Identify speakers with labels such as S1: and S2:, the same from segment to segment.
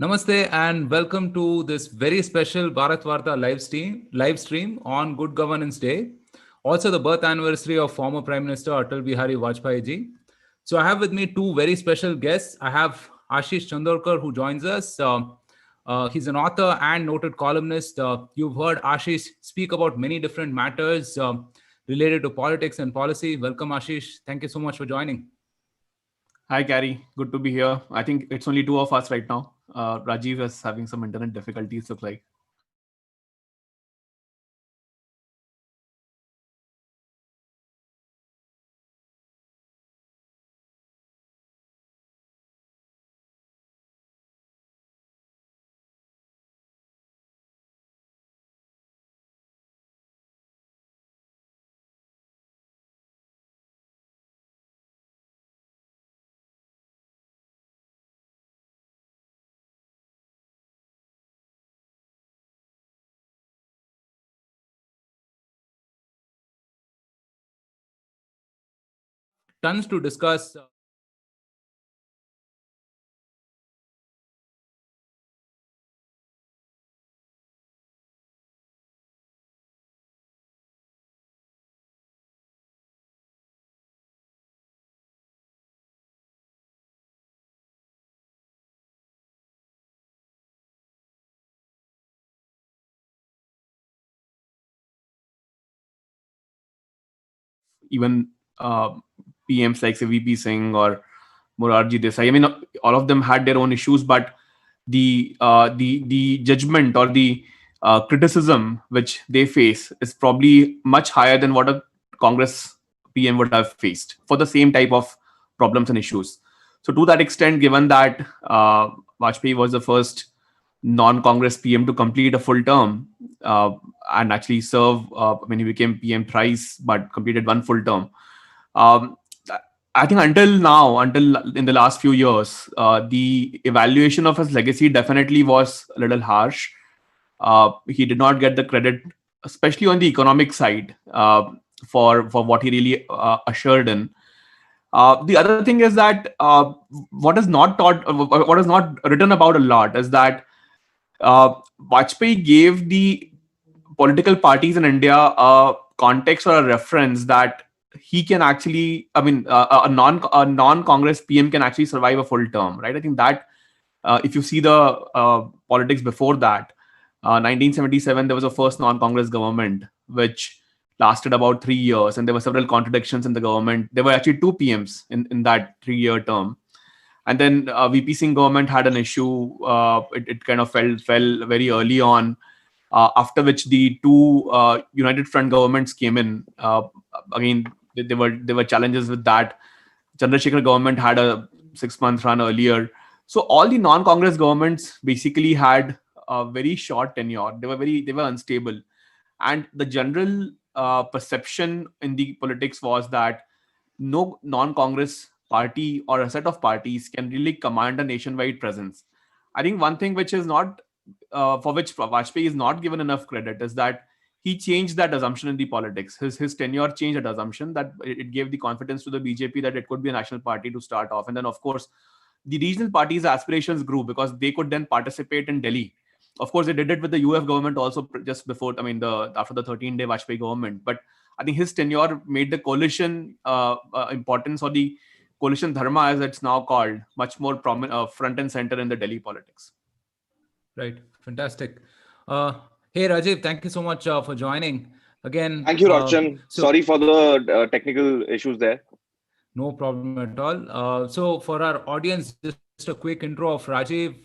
S1: Namaste and welcome to this very special Bharat Varta live stream on Good Governance Day, also the birth anniversary of former Prime Minister Atal Bihari Vajpayee ji. So I have with me two very special guests. I have Ashish Chandurkar who joins us. He's an author and noted columnist. You've heard Ashish speak about many different matters related to politics and policy. Welcome, Ashish. Thank you so much for joining.
S2: Hi, Gary. Good to be here. I think it's only two of us right now. Rajeev is having some internet difficulties, look like.
S1: Tons to discuss.
S2: Even PMs like say VP Singh or Morarji Desai. I mean, all of them had their own issues, but the judgment or the criticism which they face is probably much higher than what a Congress PM would have faced for the same type of problems and issues. So to that extent, given that Vajpayee was the first non-Congress PM to complete a full term and actually serve, when he became PM thrice, but completed one full term. I think until now, until in the last few years, the evaluation of his legacy definitely was a little harsh. He did not get the credit, especially on the economic side, for what he really ushered in. The other thing is that what is not taught, what is not written about a lot, is that Vajpayee gave the political parties in India a context or a reference that he can actually, I mean, a non-Congress PM can actually survive a full term, right? I think that if you see the politics before that, 1977, there was a first non-Congress government, which lasted about 3 years, and there were several contradictions in the government. There were actually two PMs in that 3-year term. And then VP Singh government had an issue. It kind of fell very early on, after which the two United Front governments came in. Again, there were challenges with that. Chandrasekhar government had a 6-month run earlier. So all the non-Congress governments basically had a very short tenure. They were unstable, and the general perception in the politics was that no non-Congress party or a set of parties can really command a nationwide presence. I think one thing which is not, for which Vajpayee is not given enough credit, is that he changed that assumption in the politics. His tenure changed that assumption, that it gave the confidence to the BJP that it could be a national party to start off. And then, of course, the regional parties' aspirations grew because they could then participate in Delhi. Of course, they did it with the UF government also just before, I mean, after the 13-day Vajpayee government. But I think his tenure made the coalition importance, or the coalition dharma, as it's now called, much more prominent, front and center in the Delhi politics.
S1: Right. Fantastic. Hey, Rajeev, thank you so much for joining. Again,
S3: thank you, Roshan. Sorry for the technical issues there.
S1: No problem at all. So for our audience, just a quick intro of Rajeev.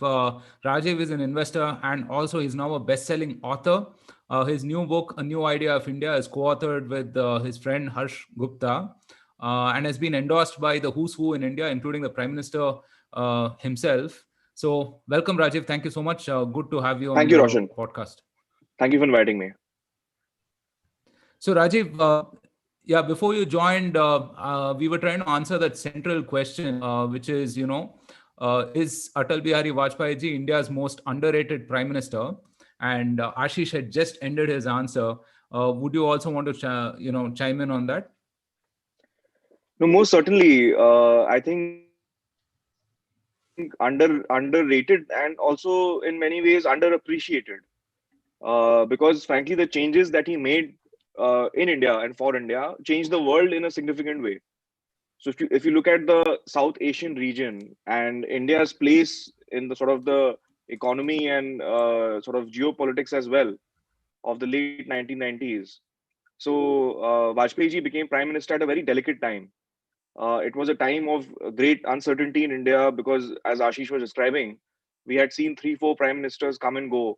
S1: Rajeev is an investor, and also he's now a best-selling author. His new book, A New Idea of India, is co-authored with his friend Harsh Gupta, and has been endorsed by the who's who in India, including the Prime Minister himself. So welcome, Rajeev. Thank you so much. Good to have you on the
S3: Roshan.
S1: podcast.
S3: Thank you for inviting me.
S1: So Rajeev, yeah, before you joined, we were trying to answer that central question, which is, is Atal Bihari Vajpayee ji India's most underrated Prime Minister? And Ashish had just ended his answer. Would you also want to, chime in on that?
S3: No, most certainly. I think underrated and also in many ways underappreciated. Because frankly, the changes that he made in India and for India changed the world in a significant way. So if you look at the South Asian region and India's place in the sort of the economy and sort of geopolitics as well of the late 1990s. So Vajpayee ji became prime minister at a very delicate time. It was a time of great uncertainty in India because, as Ashish was describing, we had seen three, four prime ministers come and go,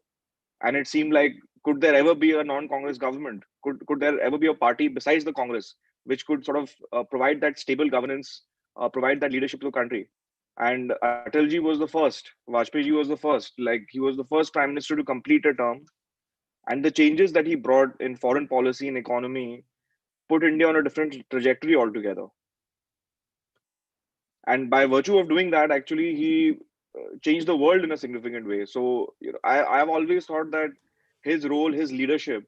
S3: and it seemed like, could there ever be a non-Congress government? Could there ever be a party besides the Congress which could sort of provide that stable governance, provide that leadership to the country? And Atalji was the first. Vajpayee was the first. Like, he was the first prime minister to complete a term, and the changes that he brought in foreign policy and economy put India on a different trajectory altogether. And by virtue of doing that, actually, he changed the world in a significant way. So, I've always thought that his role, his leadership,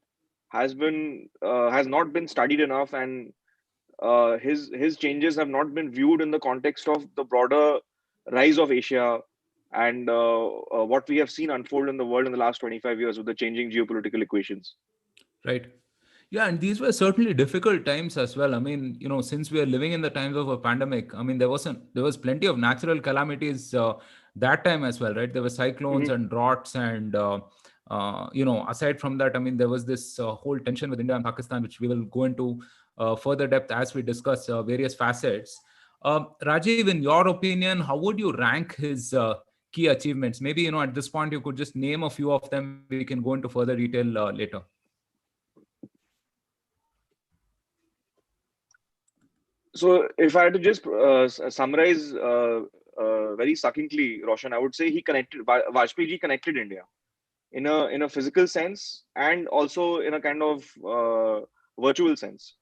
S3: has not been studied enough, and his changes have not been viewed in the context of the broader rise of Asia and what we have seen unfold in the world in the last 25 years with the changing geopolitical equations.
S1: Right. Yeah, and these were certainly difficult times as well. I mean, since we are living in the times of a pandemic, I mean, there was plenty of natural calamities that time as well, right? There were cyclones
S3: Mm-hmm.
S1: and droughts, and aside from that, I mean, there was this whole tension with India and Pakistan, which we will go into further depth as we discuss various facets. Rajiv, in your opinion, how would you rank his key achievements? Maybe at this point you could just name a few of them. We can go into further detail later.
S3: So, if I had to just summarize very succinctly, Roshan, I would say Vajpayee ji connected India in a physical sense and also in a kind of virtual sense.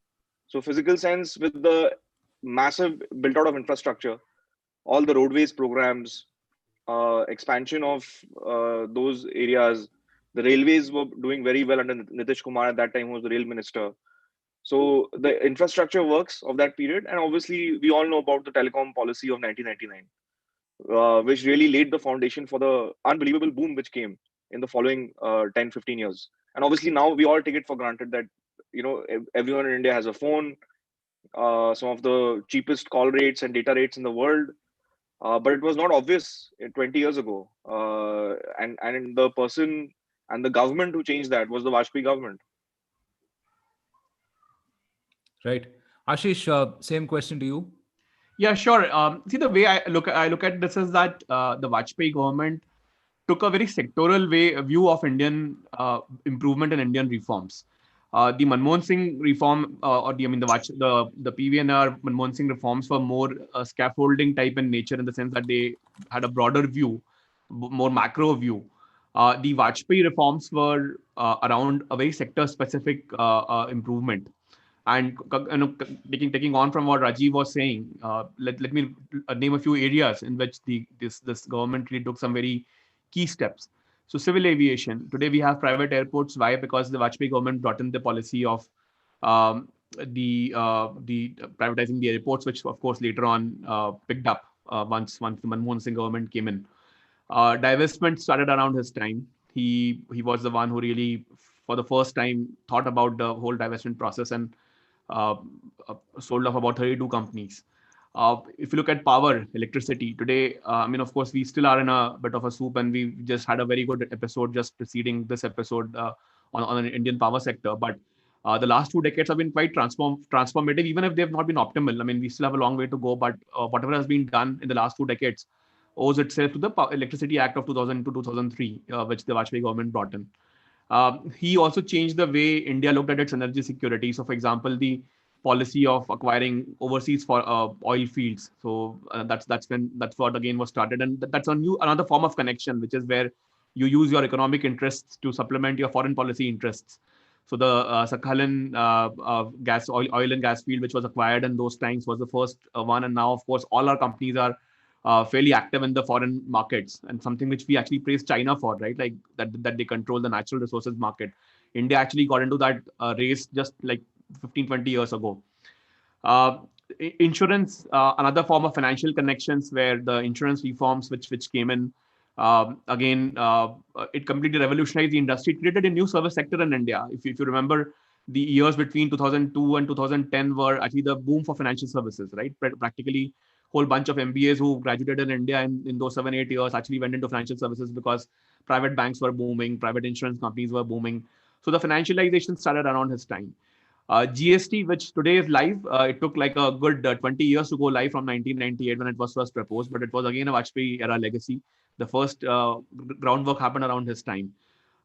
S3: So, physical sense with the massive built out of infrastructure, all the roadways programs, expansion of those areas. The railways were doing very well under Nitish Kumar at that time, who was the rail minister. So the infrastructure works of that period, and obviously we all know about the telecom policy of 1999, which really laid the foundation for the unbelievable boom which came in the following 10, 15 years. And obviously now we all take it for granted that everyone in India has a phone, some of the cheapest call rates and data rates in the world. But it was not obvious 20 years ago. And the person and the government who changed that was the Vajpayee government.
S1: Right. Ashish, same question to you.
S2: Yeah, sure. See, the way I look at this is that the Vajpayee government took a very sectoral view of Indian improvement and Indian reforms. The Manmohan Singh reform, or the PVNR Manmohan Singh reforms were more scaffolding type in nature, in the sense that they had a broader view, more macro view. The Vajpayee reforms were around a very sector specific improvement. And taking on from what Rajeev was saying, let me name a few areas in which this government really took some very key steps. So civil aviation. Today we have private airports. Why? Because the Vajpayee government brought in the policy of um, the privatizing the airports, which of course later on picked up once the Manmohan Singh government came in. Divestment started around his time. He was the one who really, for the first time, thought about the whole divestment process and uh, sold off about 32 companies. If you look at power, electricity today, I mean, of course, we still are in a bit of a soup, and we just had a very good episode just preceding this episode on an Indian power sector. But the last 2 decades have been quite transformative, even if they've not been optimal. I mean, we still have a long way to go, but whatever has been done in the last 2 decades owes itself to the Electricity Act of 2000 to 2003, which the Vajpayee government brought in. He also changed the way India looked at its energy security. So, for example, the policy of acquiring overseas for oil fields. So that's what again was started, and that's another form of connection, which is where you use your economic interests to supplement your foreign policy interests. So the Sakhalin oil and gas field, which was acquired in those times, was the first one, and now of course all our companies are fairly active in the foreign markets, and something which we actually praise China for, right? Like that they control the natural resources market. India actually got into that race just like 15, 20 years ago. Uh, insurance, another form of financial connections, where the insurance reforms which came in, again, it completely revolutionized the industry. It created a new service sector in India. If you remember, the years between 2002 and 2010 were actually the boom for financial services, right? Practically, whole bunch of MBAs who graduated in India in those 7-8 years actually went into financial services because private banks were booming, private insurance companies were booming. So the financialization started around his time. GST, which today is live, it took like a good 20 years to go live from 1998 when it was first proposed, but it was again a Vajpayee era legacy. The first groundwork happened around his time.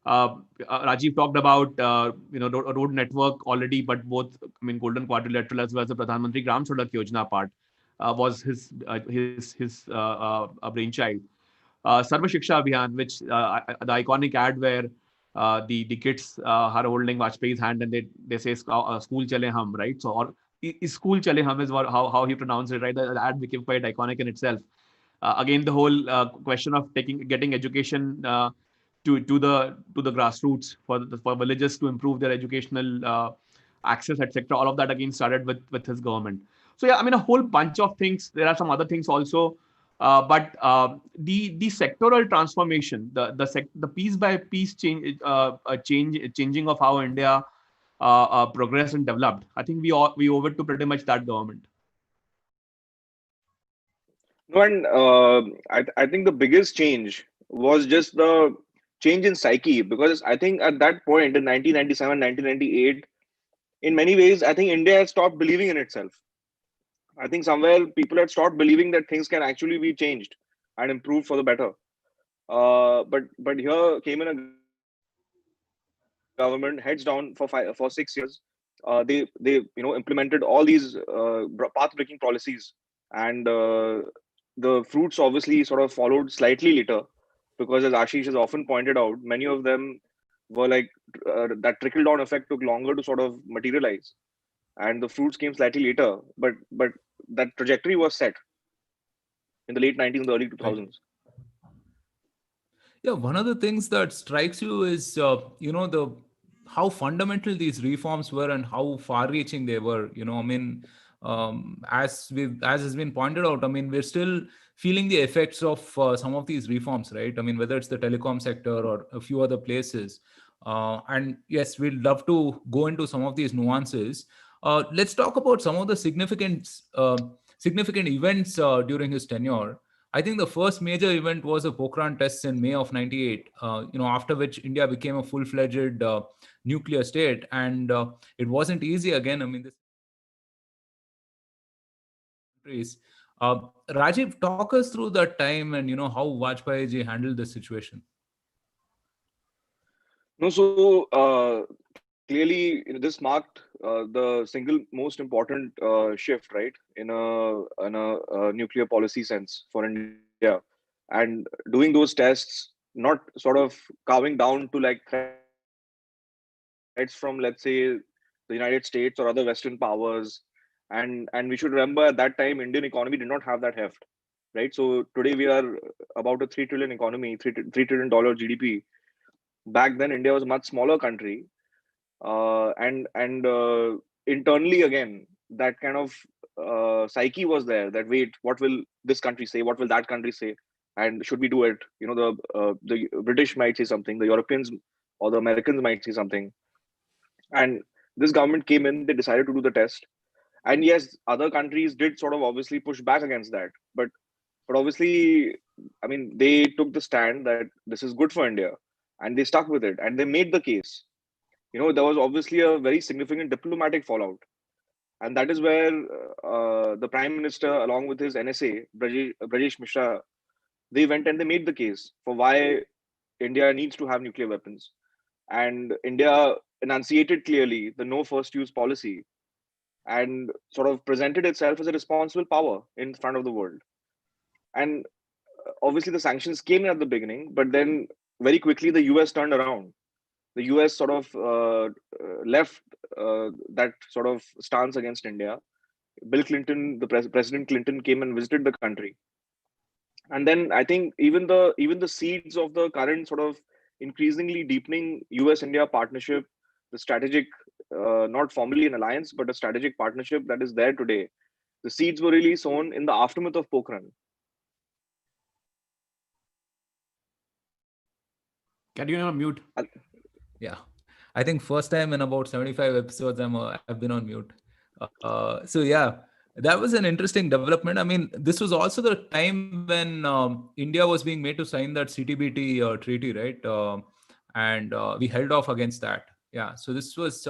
S2: Rajeev talked about road network already, but both, I mean, Golden Quadrilateral as well as the Pradhan Mantri Gram Sadak Yojana part was his brainchild. Sarva Shiksha Abhiyan, which the iconic ad where the kids are holding Vajpayee's hand and they say school chale hum, right? So, or school chale hum is how he pronounced it, right? The ad became quite iconic in itself. Again, the whole question of getting education to the grassroots for villages to improve their educational access, etc. All of that again started with his government. So yeah, I mean, a whole bunch of things. There are some other things also, but the sectoral transformation, the piece by piece changing of how India progressed and developed. I think we owe it to pretty much that government.
S3: No, and I think the biggest change was just the change in psyche, because I think at that point in 1997, 1998, in many ways, I think India had stopped believing in itself. I think somewhere people had stopped believing that things can actually be changed and improved for the better. But here came in a government heads down for 6 years. They implemented all these path breaking policies, and the fruits obviously sort of followed slightly later, because as Ashish has often pointed out, many of them were like that trickle down effect took longer to sort of materialize, and the fruits came slightly later. But that trajectory was set in the late 90s and the early 2000s.
S1: Yeah, one of the things that strikes you is the how fundamental these reforms were and how far-reaching they were. I mean, as has been pointed out, I mean, we're still feeling the effects of some of these reforms, right? I mean, whether it's the telecom sector or a few other places. And yes, we'd love to go into some of these nuances. Let's talk about some of the significant events during his tenure. I think the first major event was the Pokhran tests in May of '98. After which India became a full-fledged nuclear state, and it wasn't easy again. I mean, this countries. Rajiv, talk us through that time and how Vajpayee ji handled the situation.
S3: No, so clearly this marked the single most important shift, right, in a nuclear policy sense for India, and doing those tests, not sort of carving down to like threats from, let's say, the United States or other Western powers. And we should remember at that time Indian economy did not have that heft, right? So today we are about a 3 trillion economy, $3 trillion GDP. Back then India was a much smaller country, and internally again that kind of psyche was there, that wait, what will this country say, what will that country say, and should we do it? The British might say something, the Europeans or the Americans might say something. And this government came in, they decided to do the test. And yes, other countries did sort of obviously push back against that, but obviously, I mean, they took the stand that this is good for India, and they stuck with it, and they made the case. There was obviously a very significant diplomatic fallout, and that is where the Prime Minister, along with his NSA, Brajesh Mishra, they went and they made the case for why India needs to have nuclear weapons. And India enunciated clearly the no first use policy and sort of presented itself as a responsible power in front of the world. And obviously, the sanctions came in at the beginning, but then very quickly the US turned around. The US sort of left that sort of stance against India. Bill Clinton, President Clinton, came and visited the country, and then I think even the seeds of the current sort of increasingly deepening US-India partnership, the strategic, not formally an alliance, but a strategic partnership that is there today. The seeds were really sown in the aftermath of Pokhran.
S2: Can you on mute?
S1: Yeah, I think first time in about 75 episodes I've been on mute. So yeah, that was an interesting development. I mean, this was also the time when India was being made to sign that CTBT treaty, right? And we held off against that. Yeah, so this was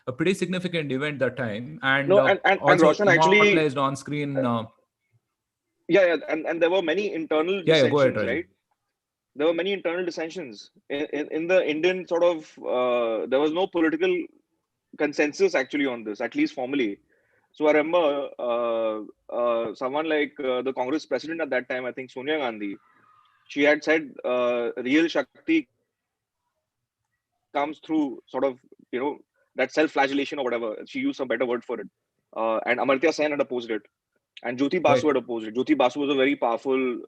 S1: a pretty significant event that time, and
S3: No, and
S1: also
S3: Roshan, actually,
S1: immortalized on screen.
S3: yeah, and there were many internal
S1: Yeah, go ahead,
S3: dissensions,
S1: Rajeev.
S3: right? There were many internal dissensions in the Indian sort of. There was no political consensus actually on this, at least formally. So I remember someone like the Congress president at that time, I think Sonia Gandhi, she had said real Shakti comes through sort of, that self-flagellation or whatever. She used some better word for it. And Amartya Sen had opposed it. And Jyoti Basu had opposed it. Jyoti Basu was a very powerful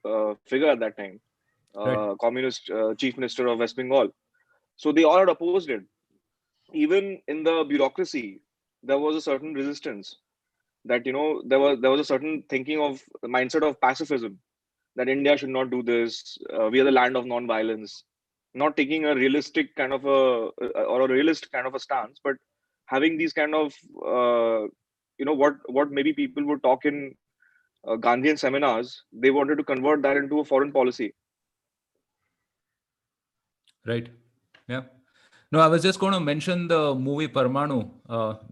S3: figure at that time, communist chief minister of West Bengal. So they all had opposed it. Even in the bureaucracy, there was a certain resistance that, there was a certain thinking of mindset of pacifism, that India should not do this. We are the land of non-violence. Not taking a realistic kind of or a realist kind of a stance, but having these kind of, what maybe people would talk in Gandhian seminars. They wanted to convert that into a foreign policy.
S1: Right. Yeah. No, I was just going to mention the movie Parmanu,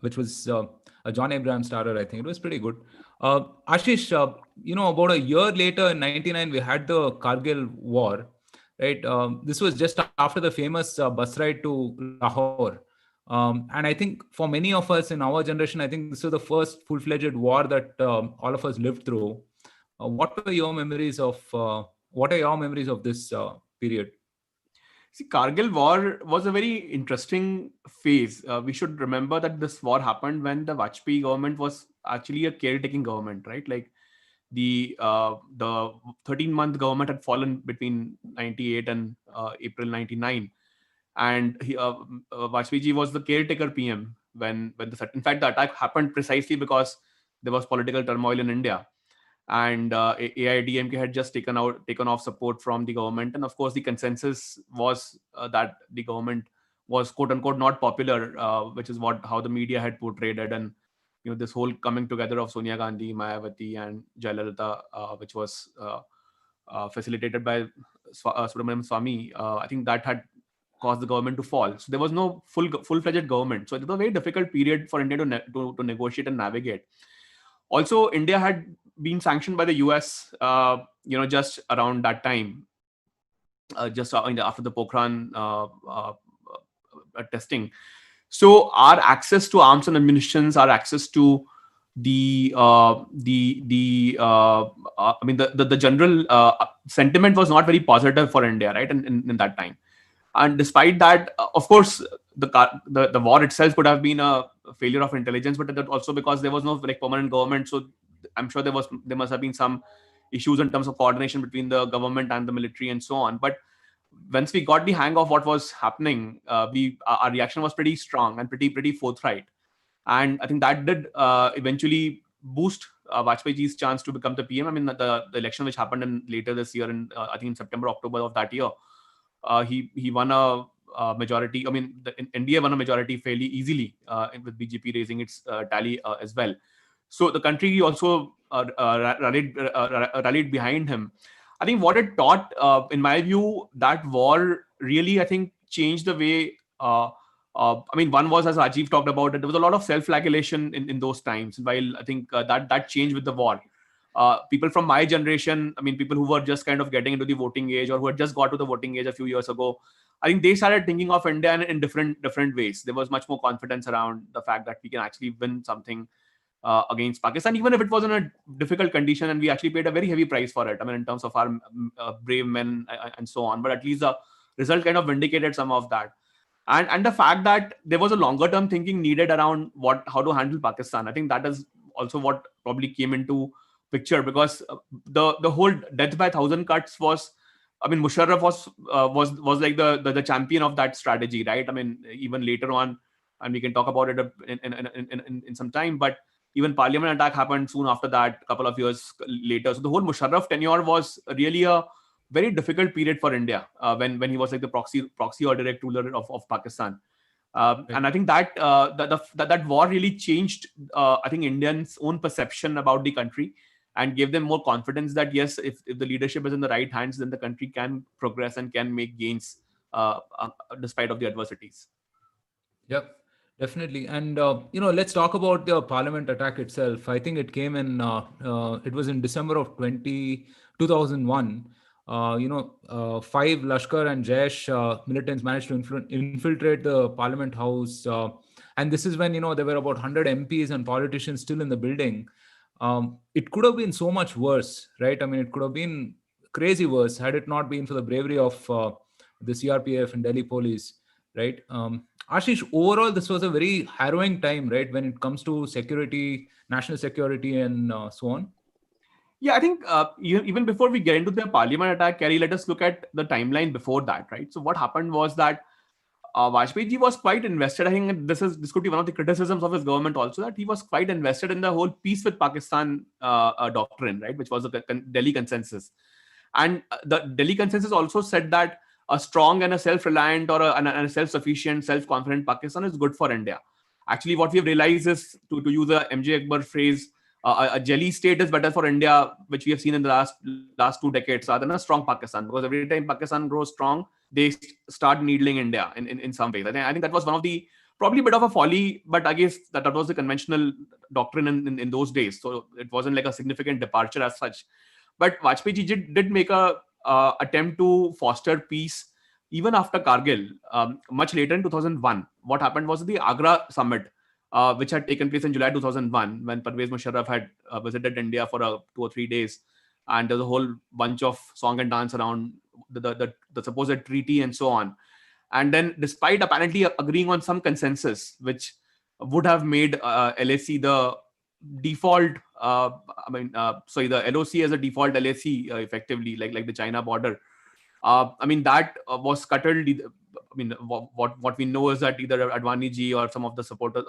S1: which was a John Abraham starrer, I think. It was pretty good. Ashish, about a year later in 99, we had the Kargil War, right? This was just after the famous bus ride to Lahore. And I think for many of us in our generation, I think this was the first full-fledged war that all of us lived through. What are your memories of this period?
S2: See, Kargil war was a very interesting phase. We should remember that this war happened when the Vajpayee government was actually a caretaking government, right? Like the 13-month government had fallen between 98 and April 99, and Vajpayee ji was the caretaker PM when in fact the attack happened precisely because there was political turmoil in India. And AIDMK had just taken off support from the government, and of course the consensus was that the government was quote unquote not popular, which is how the media had portrayed it. And this whole coming together of Sonia Gandhi, Mayawati, and Jayalalitha, which was facilitated by Subramanian Swamy, I think that had caused the government to fall. So there was no full-fledged government. So it was a very difficult period for India to negotiate and navigate. Also, India had been sanctioned by the US, just around that time, just after the Pokhran testing. So our access to arms and ammunitions, our access to the general sentiment was not very positive for India, right? In that time. And despite that, of course, the war itself could have been a failure of intelligence, but that also because there was no permanent government. So I'm sure there must have been some issues in terms of coordination between the government and the military and so on. But once we got the hang of what was happening, our reaction was pretty strong and pretty forthright. And I think that did eventually boost Vajpayee ji's chance to become the PM. I mean, the election which happened later this year, I think in September, October of that year, he won a majority. I mean, India won a majority fairly easily, with BJP raising its tally as well. So the country also rallied behind him. I think what it taught, in my view, that war really, I think, changed the way. One was, as Rajeev talked about, that there was a lot of self-flagellation in those times. While I think that changed with the war. People from my generation, people who were just kind of getting into the voting age or who had just got to the voting age a few years ago, I think they started thinking of India in different ways. There was much more confidence around the fact that we can actually win something against Pakistan, even if it was in a difficult condition, and we actually paid a very heavy price for it. In terms of our brave men and so on. But at least the result kind of vindicated some of that. And the fact that there was a longer term thinking needed around how to handle Pakistan. I think that is also what probably came into picture, because the whole death by 1,000 cuts was, Musharraf was like the champion of that strategy, right? Even later on, and we can talk about it in some time, but Even parliament attack happened soon after that, a couple of years later. So the whole Musharraf tenure was really a very difficult period for India when he was like the proxy or direct ruler of Pakistan. And I think that war really changed, I think, Indians' own perception about the country and gave them more confidence that yes, if the leadership is in the right hands, then the country can progress and can make gains despite of the adversities.
S1: Yep, definitely. And let's talk about the parliament attack itself. I think it came in. It was in December of 2001. 5 Lashkar and Jaish militants managed to infiltrate the Parliament House, and this is when there were about 100 MPs and politicians still in the building. It could have been so much worse, right? I mean, it could have been crazy worse had it not been for the bravery of the CRPF and Delhi police, right? Ashish, overall, this was a very harrowing time, right, when it comes to security, national security, and so on.
S2: Yeah, I think even before we get into the parliament attack, Kerry, let us look at the timeline before that, right? So what happened was that Vajpayee ji was quite invested. I think this could be one of the criticisms of his government also, that he was quite invested in the whole peace with Pakistan doctrine, right, which was the Delhi consensus. And the Delhi consensus also said that a strong and a self-reliant or a self-sufficient, self-confident Pakistan is good for India. Actually, what we have realized is, to use a MJ Akbar phrase, a jelly state is better for India, which we have seen in the last 2 decades, rather than a strong Pakistan. Because every time Pakistan grows strong, they start needling India in some ways. I think that was one of the, probably a bit of a folly, but I guess that was the conventional doctrine in those days. So it wasn't like a significant departure as such. But Vajpayee ji did make a attempt to foster peace even after Kargil. Much later in 2001, what happened was the Agra Summit, which had taken place in July 2001, when Pervez Musharraf had visited India for 2 or 3 days, and there's a whole bunch of song and dance around the supposed treaty and so on. And then, despite apparently agreeing on some consensus, which would have made LAC the default, the LOC as a default LAC, effectively, like the China border. That was scuttled. What we know is that either Advani ji or some of the supporters,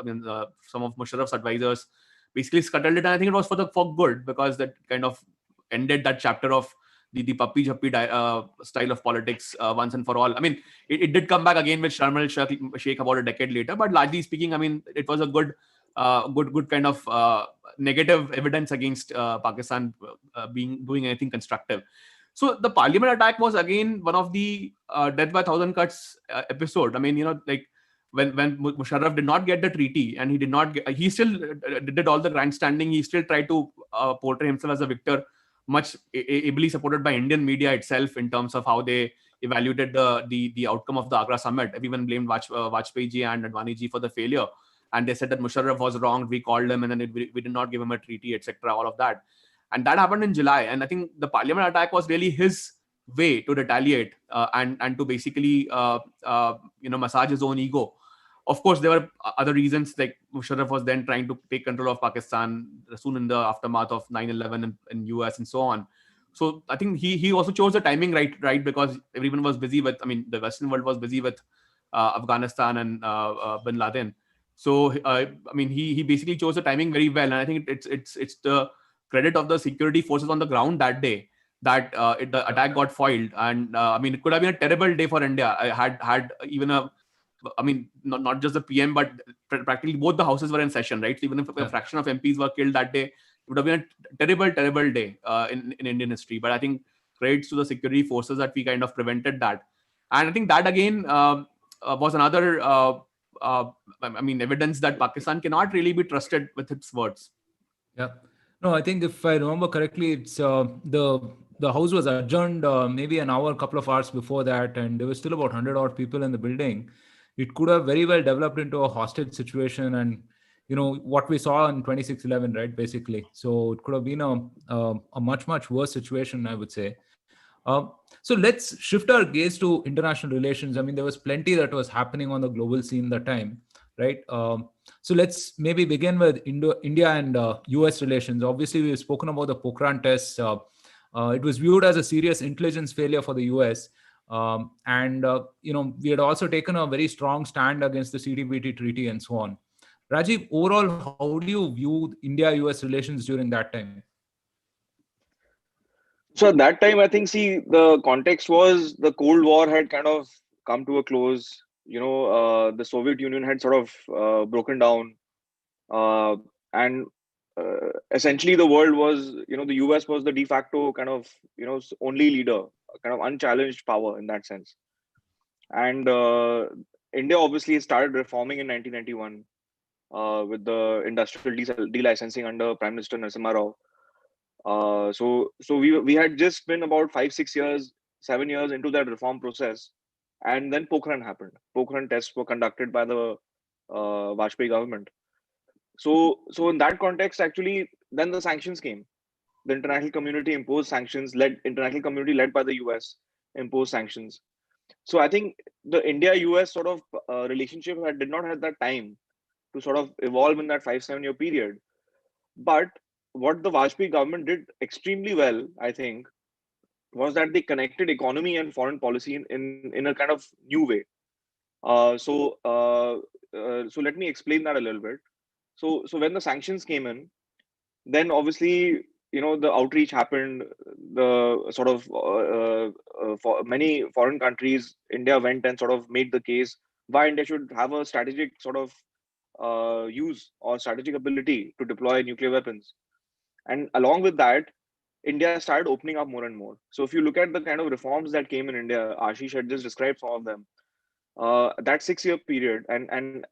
S2: some of Musharraf's advisors, basically scuttled it. And I think it was for good, because that kind of ended that chapter of the puppy jhappi style of politics once and for all. It did come back again with Sharm el-Sheikh about a decade later, but largely speaking, it was a good kind of negative evidence against Pakistan doing anything constructive. So the parliament attack was again one of the death by 1,000 cuts episode. When Musharraf did not get the treaty, and he still did all the grandstanding. He still tried to portray himself as a victor, much ably supported by Indian media itself in terms of how they evaluated the outcome of the Agra Summit. Everyone blamed Vajpayee ji and Advani ji for the failure, and they said that Musharraf was wrong. We called him, and then we did not give him a treaty, etc. All of that. And that happened in July. And I think the parliament attack was really his way to retaliate and to basically, massage his own ego. Of course, there were other reasons, like Musharraf was then trying to take control of Pakistan soon in the aftermath of 9/11 in US and so on. So I think he also chose the timing right, because everyone was busy with, the Western world was busy with Afghanistan and Bin Laden. So, he basically chose the timing very well. And I think it's the credit of the security forces on the ground that day that the attack got foiled. And it could have been a terrible day for India. I had even not just the PM, but practically both the houses were in session, right? So even if a fraction of MPs were killed that day, it would have been a terrible day in Indian history. But I think credits to the security forces that we kind of prevented that. And I think that again was another evidence that Pakistan cannot really be trusted with its words.
S1: Yeah. No, I think if I remember correctly, it's the house was adjourned maybe an hour, couple of hours before that, and there were still about 100 odd people in the building. It could have very well developed into a hostage situation, and what we saw in 26/11, right? Basically, so it could have been a much worse situation, I would say. So let's shift our gaze to international relations. There was plenty that was happening on the global scene that time, right? So let's maybe begin with India and US relations. Obviously, we've spoken about the Pokhran tests. It was viewed as a serious intelligence failure for the US. We had also taken a very strong stand against the CTBT treaty and so on. Rajiv, overall, how do you view India-US relations during that time?
S3: So at that time, I think, see, the context was the Cold War had kind of come to a close. The Soviet Union had sort of broken down, uh, and essentially the world was, the US was the de facto kind of, only leader, kind of unchallenged power in that sense. And India obviously started reforming in 1991 with the industrial delicensing under Prime Minister Narasimha Rao. So we had just been about 5 6 years, 7 years into that reform process, and then Pokhran happened. Pokhran tests were conducted by the Vajpayee government. So in that context, actually, then the sanctions came. The international community imposed sanctions. International community led by the US imposed sanctions. So I think the India-US sort of relationship did not have that time to sort of evolve in that 5 7 year period. But what the Vajpayee government did extremely well, I think, was that they connected economy and foreign policy in a kind of new way. So let me explain that a little bit. So when the sanctions came in, then obviously, the outreach happened. The sort of for many foreign countries, India went and sort of made the case why India should have a strategic sort of use or strategic ability to deploy nuclear weapons. And along with that, India started opening up more and more. So if you look at the kind of reforms that came in India, Ashish had just described some of them. That 6 year period, and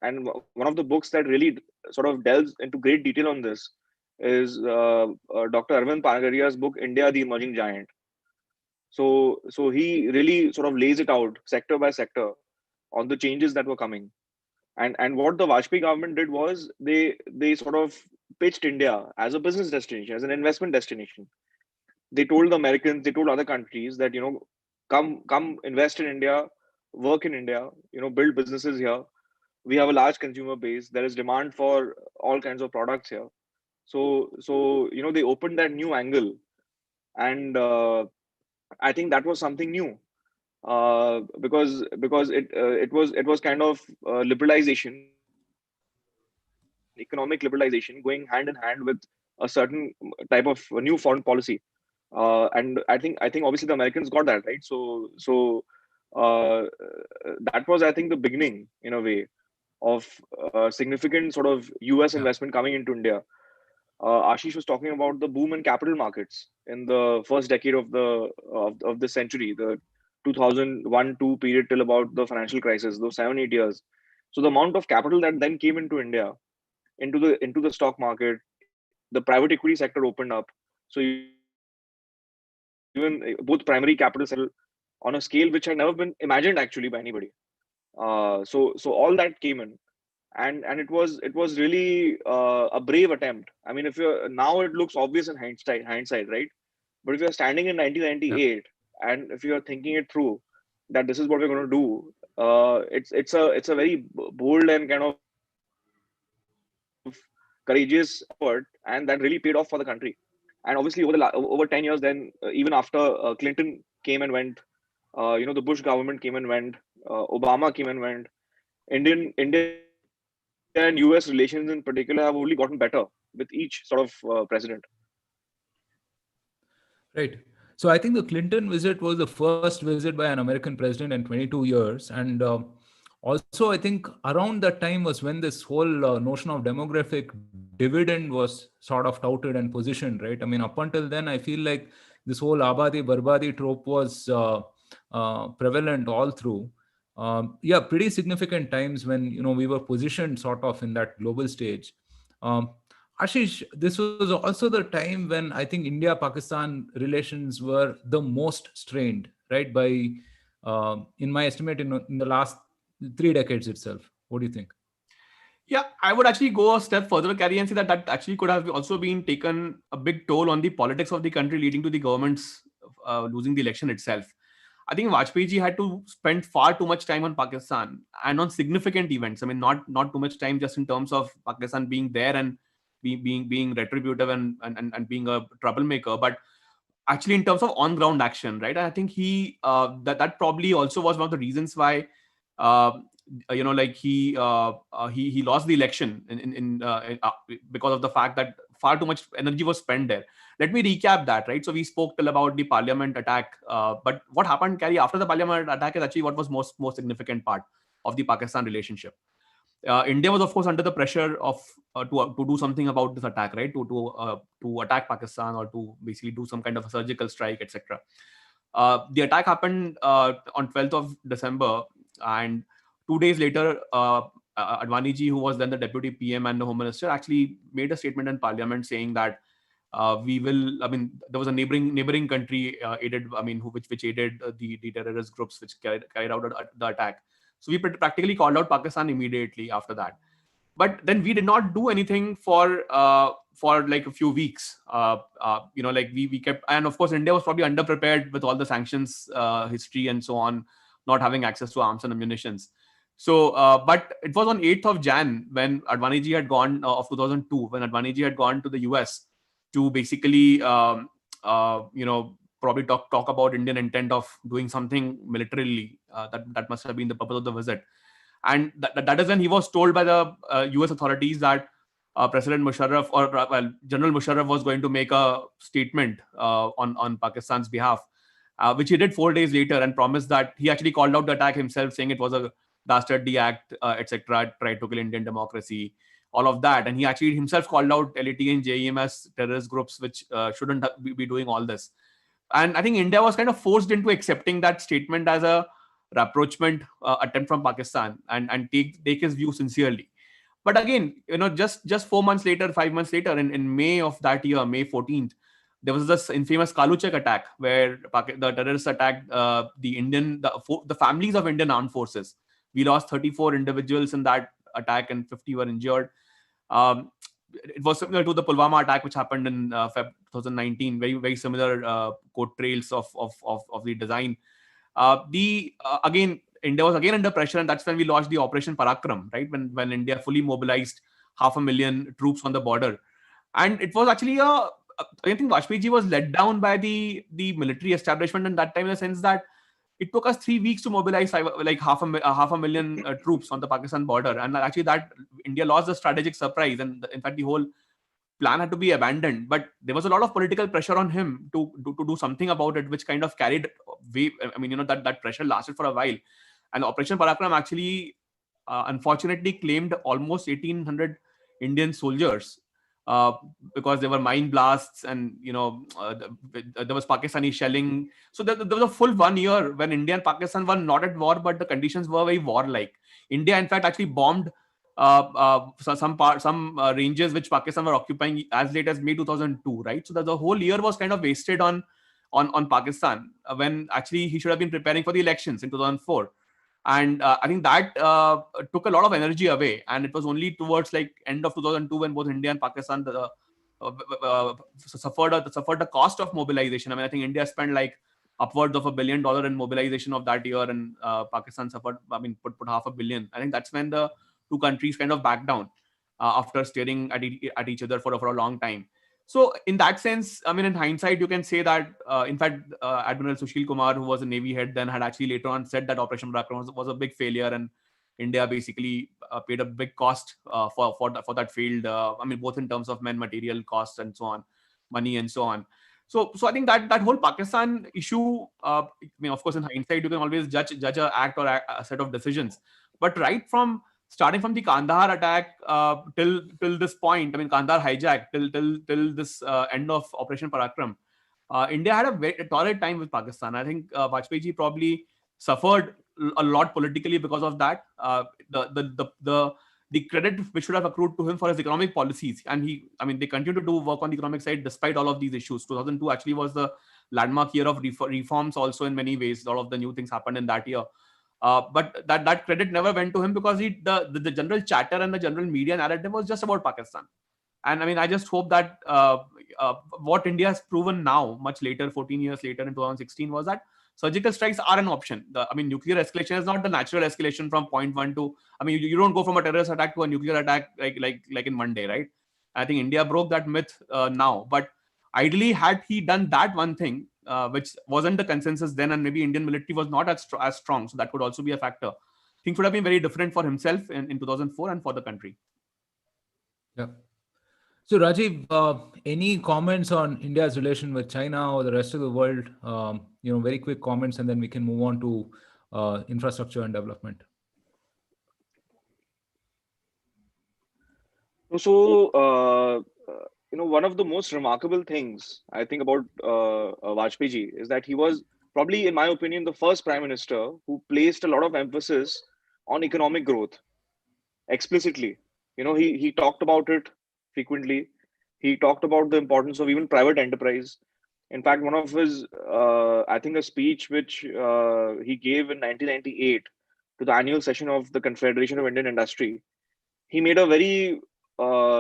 S3: one of the books that really sort of delves into great detail on this is Dr. Arvind Panagaria's book India, the Emerging Giant. So he really sort of lays it out sector by sector on the changes that were coming. And what the Vajpayee government did was they sort of pitched India as a business destination, as an investment destination. They told the Americans, they told other countries that, come invest in India, work in India, build businesses here. We have a large consumer base. There is demand for all kinds of products here. So they opened that new angle, and I think that was something new, because it was kind of liberalization, economic liberalization, going hand in hand with a certain type of new foreign policy. And I think obviously the Americans got that right. Uh, that was, I think, the beginning in a way of significant sort of US
S1: Yeah.
S3: investment coming into India. Ashish was talking about the boom in capital markets in the first decade of the century, the 2001-2 period till about the financial crisis, those 7 8 years. So the amount of capital that then came into India, into the stock market, the private equity sector opened up. So even both primary capital sector on a scale which had never been imagined actually by anybody. So all that came in, and it was really a brave attempt. I mean, if you're now, it looks obvious in hindsight, right? But if you're standing in
S1: Yeah.
S3: 1998 and if you're thinking it through, that this is what we're going to do, it's a very bold and kind of courageous effort, and that really paid off for the country. And obviously over 10 years, then even after Clinton came and went, the Bush government came and went, Obama came and went, India and US relations in particular have only gotten better with each sort of president.
S1: Right. So I think the Clinton visit was the first visit by an American president in 22 years. And also, I think around that time was when this whole notion of demographic dividend was sort of touted and positioned, right? I mean, up until then, I feel like this whole Abadi Barbadi trope was prevalent all through. Yeah, pretty significant times when, we were positioned sort of in that global stage. Um, Ashish, this was also the time when I think India-Pakistan relations were the most strained, right? In my estimate, in the last 3 decades itself. What do you think?
S2: Yeah, I would actually go a step further, Carrie, and say that actually could have also been taken a big toll on the politics of the country, leading to the government's losing the election itself. I think Vajpayee ji had to spend far too much time on Pakistan and on significant events. I mean, not too much time just in terms of Pakistan being there and being retributive and being a troublemaker, but actually in terms of on ground action, right? And I think he that probably also was one of the reasons why uh, like he lost the election because of the fact that far too much energy was spent there. Let me recap that, right? So we spoke till about the parliament attack, but what happened, Carrie, after the parliament attack is actually what was most significant part of the Pakistan relationship. India was, of course, under the pressure of to do something about this attack, right? To attack Pakistan, or to basically do some kind of a surgical strike, etc. The attack happened on 12th of December, and 2 days later, Advani ji, who was then the deputy PM and the Home Minister, actually made a statement in Parliament saying that we will. I mean, there was a neighboring country aided. I mean, which aided the terrorist groups which carried out the attack. So we practically called out Pakistan immediately after that. But then we did not do anything for like a few weeks. Like we kept, and of course India was probably underprepared with all the sanctions history and so on, not having access to arms and ammunitions. So, but it was on 8th of Jan when Advani ji had gone of 2002, when Advani ji had gone to the US to basically, probably talk about Indian intent of doing something militarily. That must have been the purpose of the visit. And that is when he was told by the US authorities that President Musharraf, or General Musharraf, was going to make a statement on Pakistan's behalf, which he did 4 days later, and promised that he actually called out the attack himself, saying it was a dastardly act, etc., tried to kill Indian democracy, all of that. And he actually himself called out LAT and JEM as terrorist groups which shouldn't be doing all this. And I think India was kind of forced into accepting that statement as a rapprochement attempt from Pakistan, and take his view sincerely. But again, just 4 months later, 5 months later, in May of that year, May 14th, there was this infamous Kaluchak attack where the terrorists attacked the families of Indian armed forces. We lost 34 individuals in that attack and 50 were injured. It was similar to the Pulwama attack, which happened in Feb 2019. Very, very similar coat trails of the design. Again, India was again under pressure, and that's when we launched the Operation Parakram, right? When India fully mobilized 500,000 troops on the border. And it was actually I think Vajpayee ji was let down by the military establishment in that time, in the sense that it took us 3 weeks to mobilize like half a million troops on the Pakistan border. And actually that India lost the strategic surprise. And in fact, the whole plan had to be abandoned. But there was a lot of political pressure on him to do something about it, which kind of carried way. I mean, that pressure lasted for a while. And Operation Parakram actually, unfortunately, claimed almost 1,800 Indian soldiers. Because there were mine blasts, and there was Pakistani shelling. So there was a full 1 year when India and Pakistan were not at war, but the conditions were very warlike. India, in fact, actually bombed some ranges which Pakistan were occupying as late as May 2002, right? So that the whole year was kind of wasted on Pakistan, when actually he should have been preparing for the elections in 2004. And I think that took a lot of energy away. And it was only towards like end of 2002 when both India and Pakistan suffered the cost of mobilization. I mean, I think India spent like upwards of $1 billion in mobilization of that year, and Pakistan suffered, put $500 million. I think that's when the two countries kind of backed down after staring at each other for a long time. So in that sense, I mean, in hindsight, you can say that, in fact, Admiral Sushil Kumar, who was a Navy head then, had actually later on said that Operation Parakram was a big failure, and India basically paid a big cost for that failed. Both in terms of men, material costs, and so on, money, and so on. So I think that whole Pakistan issue, of course, in hindsight, you can always judge an act or a set of decisions. But right from starting from the Kandahar attack till this point, Kandahar hijack till this end of Operation Parakram, India had a very torrid time with Pakistan. I think Vajpayee ji probably suffered a lot politically because of that. The credit which should have accrued to him for his economic policies, and they continue to do work on the economic side despite all of these issues. 2002 actually was the landmark year of reforms also in many ways. A lot of the new things happened in that year. But that credit never went to him, because the general chatter and the general media narrative was just about Pakistan. And I just hope that what India has proven now, much later, 14 years later in 2016, was that surgical strikes are an option. Nuclear escalation is not the natural escalation from point one to. You don't go from a terrorist attack to a nuclear attack like in one day, right? I think India broke that myth now. But ideally, had he done that one thing, which wasn't the consensus then, and maybe Indian military was not as strong, so that could also be a factor. things would have been very different for himself in 2004 and for the country.
S1: Yeah. So Rajiv, any comments on India's relation with China or the rest of the world? Very quick comments, and then we can move on to infrastructure and development.
S3: So, one of the most remarkable things I think about Vajpayee ji is that he was probably, in my opinion, the first prime minister who placed a lot of emphasis on economic growth explicitly. He talked about it frequently. He talked about the importance of even private enterprise. In fact, one of his, I think, a speech which he gave in 1998 to the annual session of the Confederation of Indian Industry, he made a very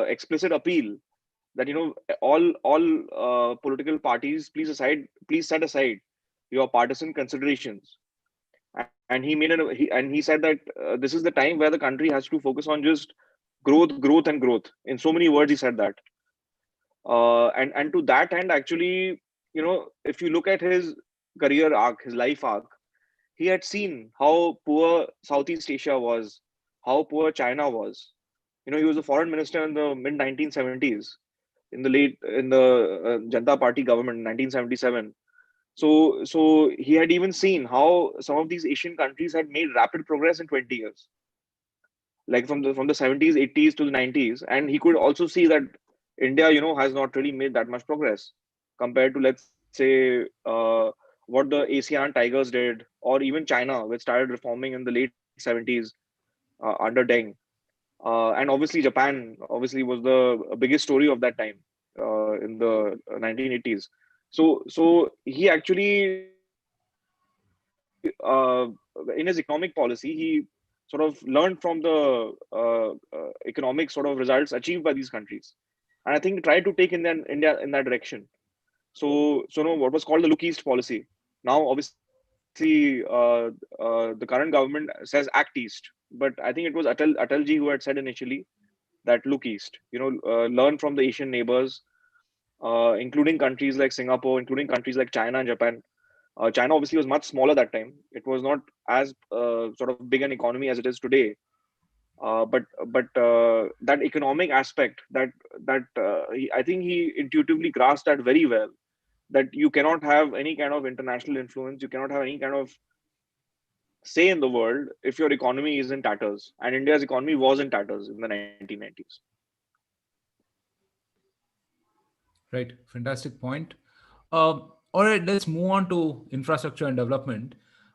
S3: explicit appeal that all political parties please set aside your partisan considerations, and he said that this is the time where the country has to focus on just growth and growth. In so many words, he said that, and to that end, actually, if you look at his career arc, his life arc, he had seen how poor Southeast Asia was, how poor China was. He was a foreign minister in the mid 1970s, in the Janata Party government in 1977. So he had even seen how some of these Asian countries had made rapid progress in 20 years, like from the 70s, 80s to the 90s, and he could also see that India, has not really made that much progress compared to, let's say, what the ASEAN tigers did, or even China, which started reforming in the late 70s under Deng. And obviously, Japan obviously was the biggest story of that time in the 1980s. So he actually, in his economic policy, he sort of learned from the economic sort of results achieved by these countries, and I think tried to take India in that direction. So no, what was called the Look East policy. Now, obviously, the current government says Act East, but I think it was Atalji who had said initially that look East. Learn from the Asian neighbors, including countries like Singapore, including countries like China and Japan. China obviously was much smaller that time. It was not as sort of big an economy as it is today. But that economic aspect, I think he intuitively grasped that very well. That you cannot have any kind of international influence, you cannot have any kind of say in the world if your economy is in tatters. And India's economy was in tatters in the 1990s.
S1: Right. Fantastic point. All right, let's move on to infrastructure and development.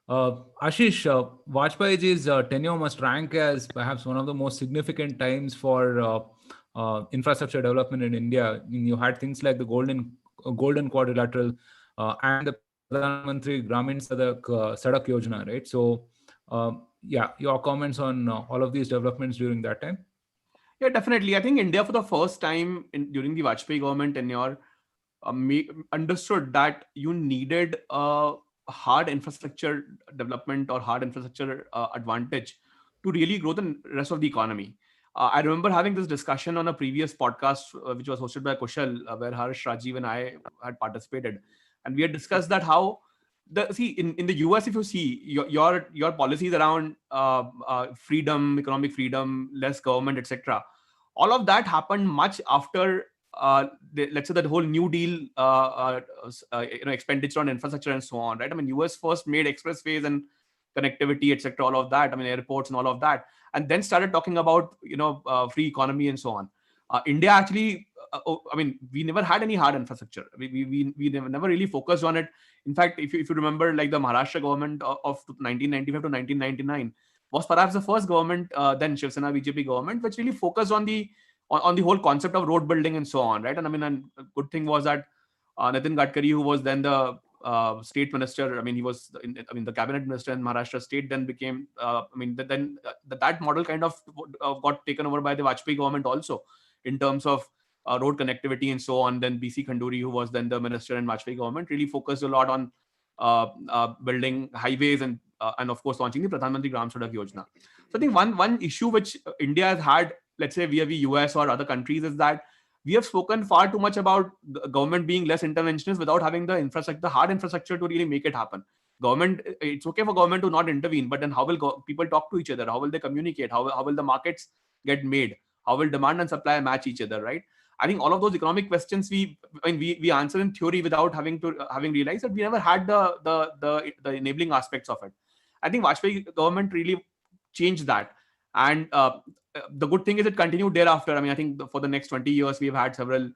S1: Ashish, Vajpayee's tenure must rank as perhaps one of the most significant times for infrastructure development in India. You had things like the Golden Quadrilateral and the Pradhan Mantri Gramin Sadak Yojana, right? So, your comments on all of these developments during that time?
S2: Yeah, definitely. I think India, for the first time during the Vajpayee government tenure, understood that you needed a hard infrastructure development or hard infrastructure advantage to really grow the rest of the economy. I remember having this discussion on a previous podcast, which was hosted by Kushal, where Harsh, Rajeev, and I had participated, and we had discussed that how in the US, if you see your policies around freedom, economic freedom, less government, etc., all of that happened much after let's say that whole New Deal, expenditure on infrastructure and so on, right? I mean, US first made expressways and connectivity, etc., all of that. I mean, airports and all of that, and then started talking about free economy and so on. India actually, we never had any hard infrastructure. We never really focused on it. In fact, if you remember, like the Maharashtra government of 1995 to 1999 was perhaps the first government, then Shiv Sena BJP government, which really focused on the whole concept of road building and so on, right? And and a good thing was that Nitin Gadkari, who was then the state minister, he was the cabinet minister in Maharashtra state, then became that model kind of got taken over by the Vajpayee government also, in terms of road connectivity and so on. Then BC Khanduri, who was then the minister in Vajpayee government, really focused a lot on building highways and of course launching the Pradhan Mantri Gram Sadak Yojana. So I think one issue which India has had, let's say via the US or other countries, is that we have spoken far too much about the government being less interventionist without having the infrastructure, the hard infrastructure to really make it happen. Government, it's okay for government to not intervene, but then how will people talk to each other? How will they communicate? How will the markets get made? How will demand and supply match each other, right? I think all of those economic questions we answer in theory without having realized that we never had the enabling aspects of it. I think Vajpayee government really changed that, and the good thing is it continued thereafter. I mean, I think for the next 20 years we've had several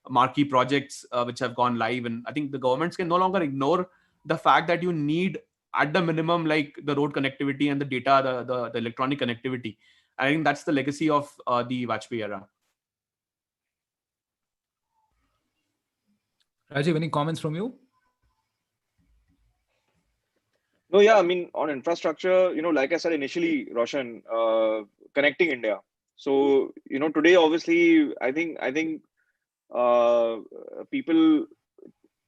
S2: marquee projects which have gone live, and I think the governments can no longer ignore the fact that you need at the minimum like the road connectivity and the data, the electronic connectivity. I think that's the legacy of the Vajpayee era.
S1: Rajeev, any comments from you?
S3: No, yeah, I mean, on infrastructure, like I said initially, Roshan, connecting India. So, today, obviously, I think people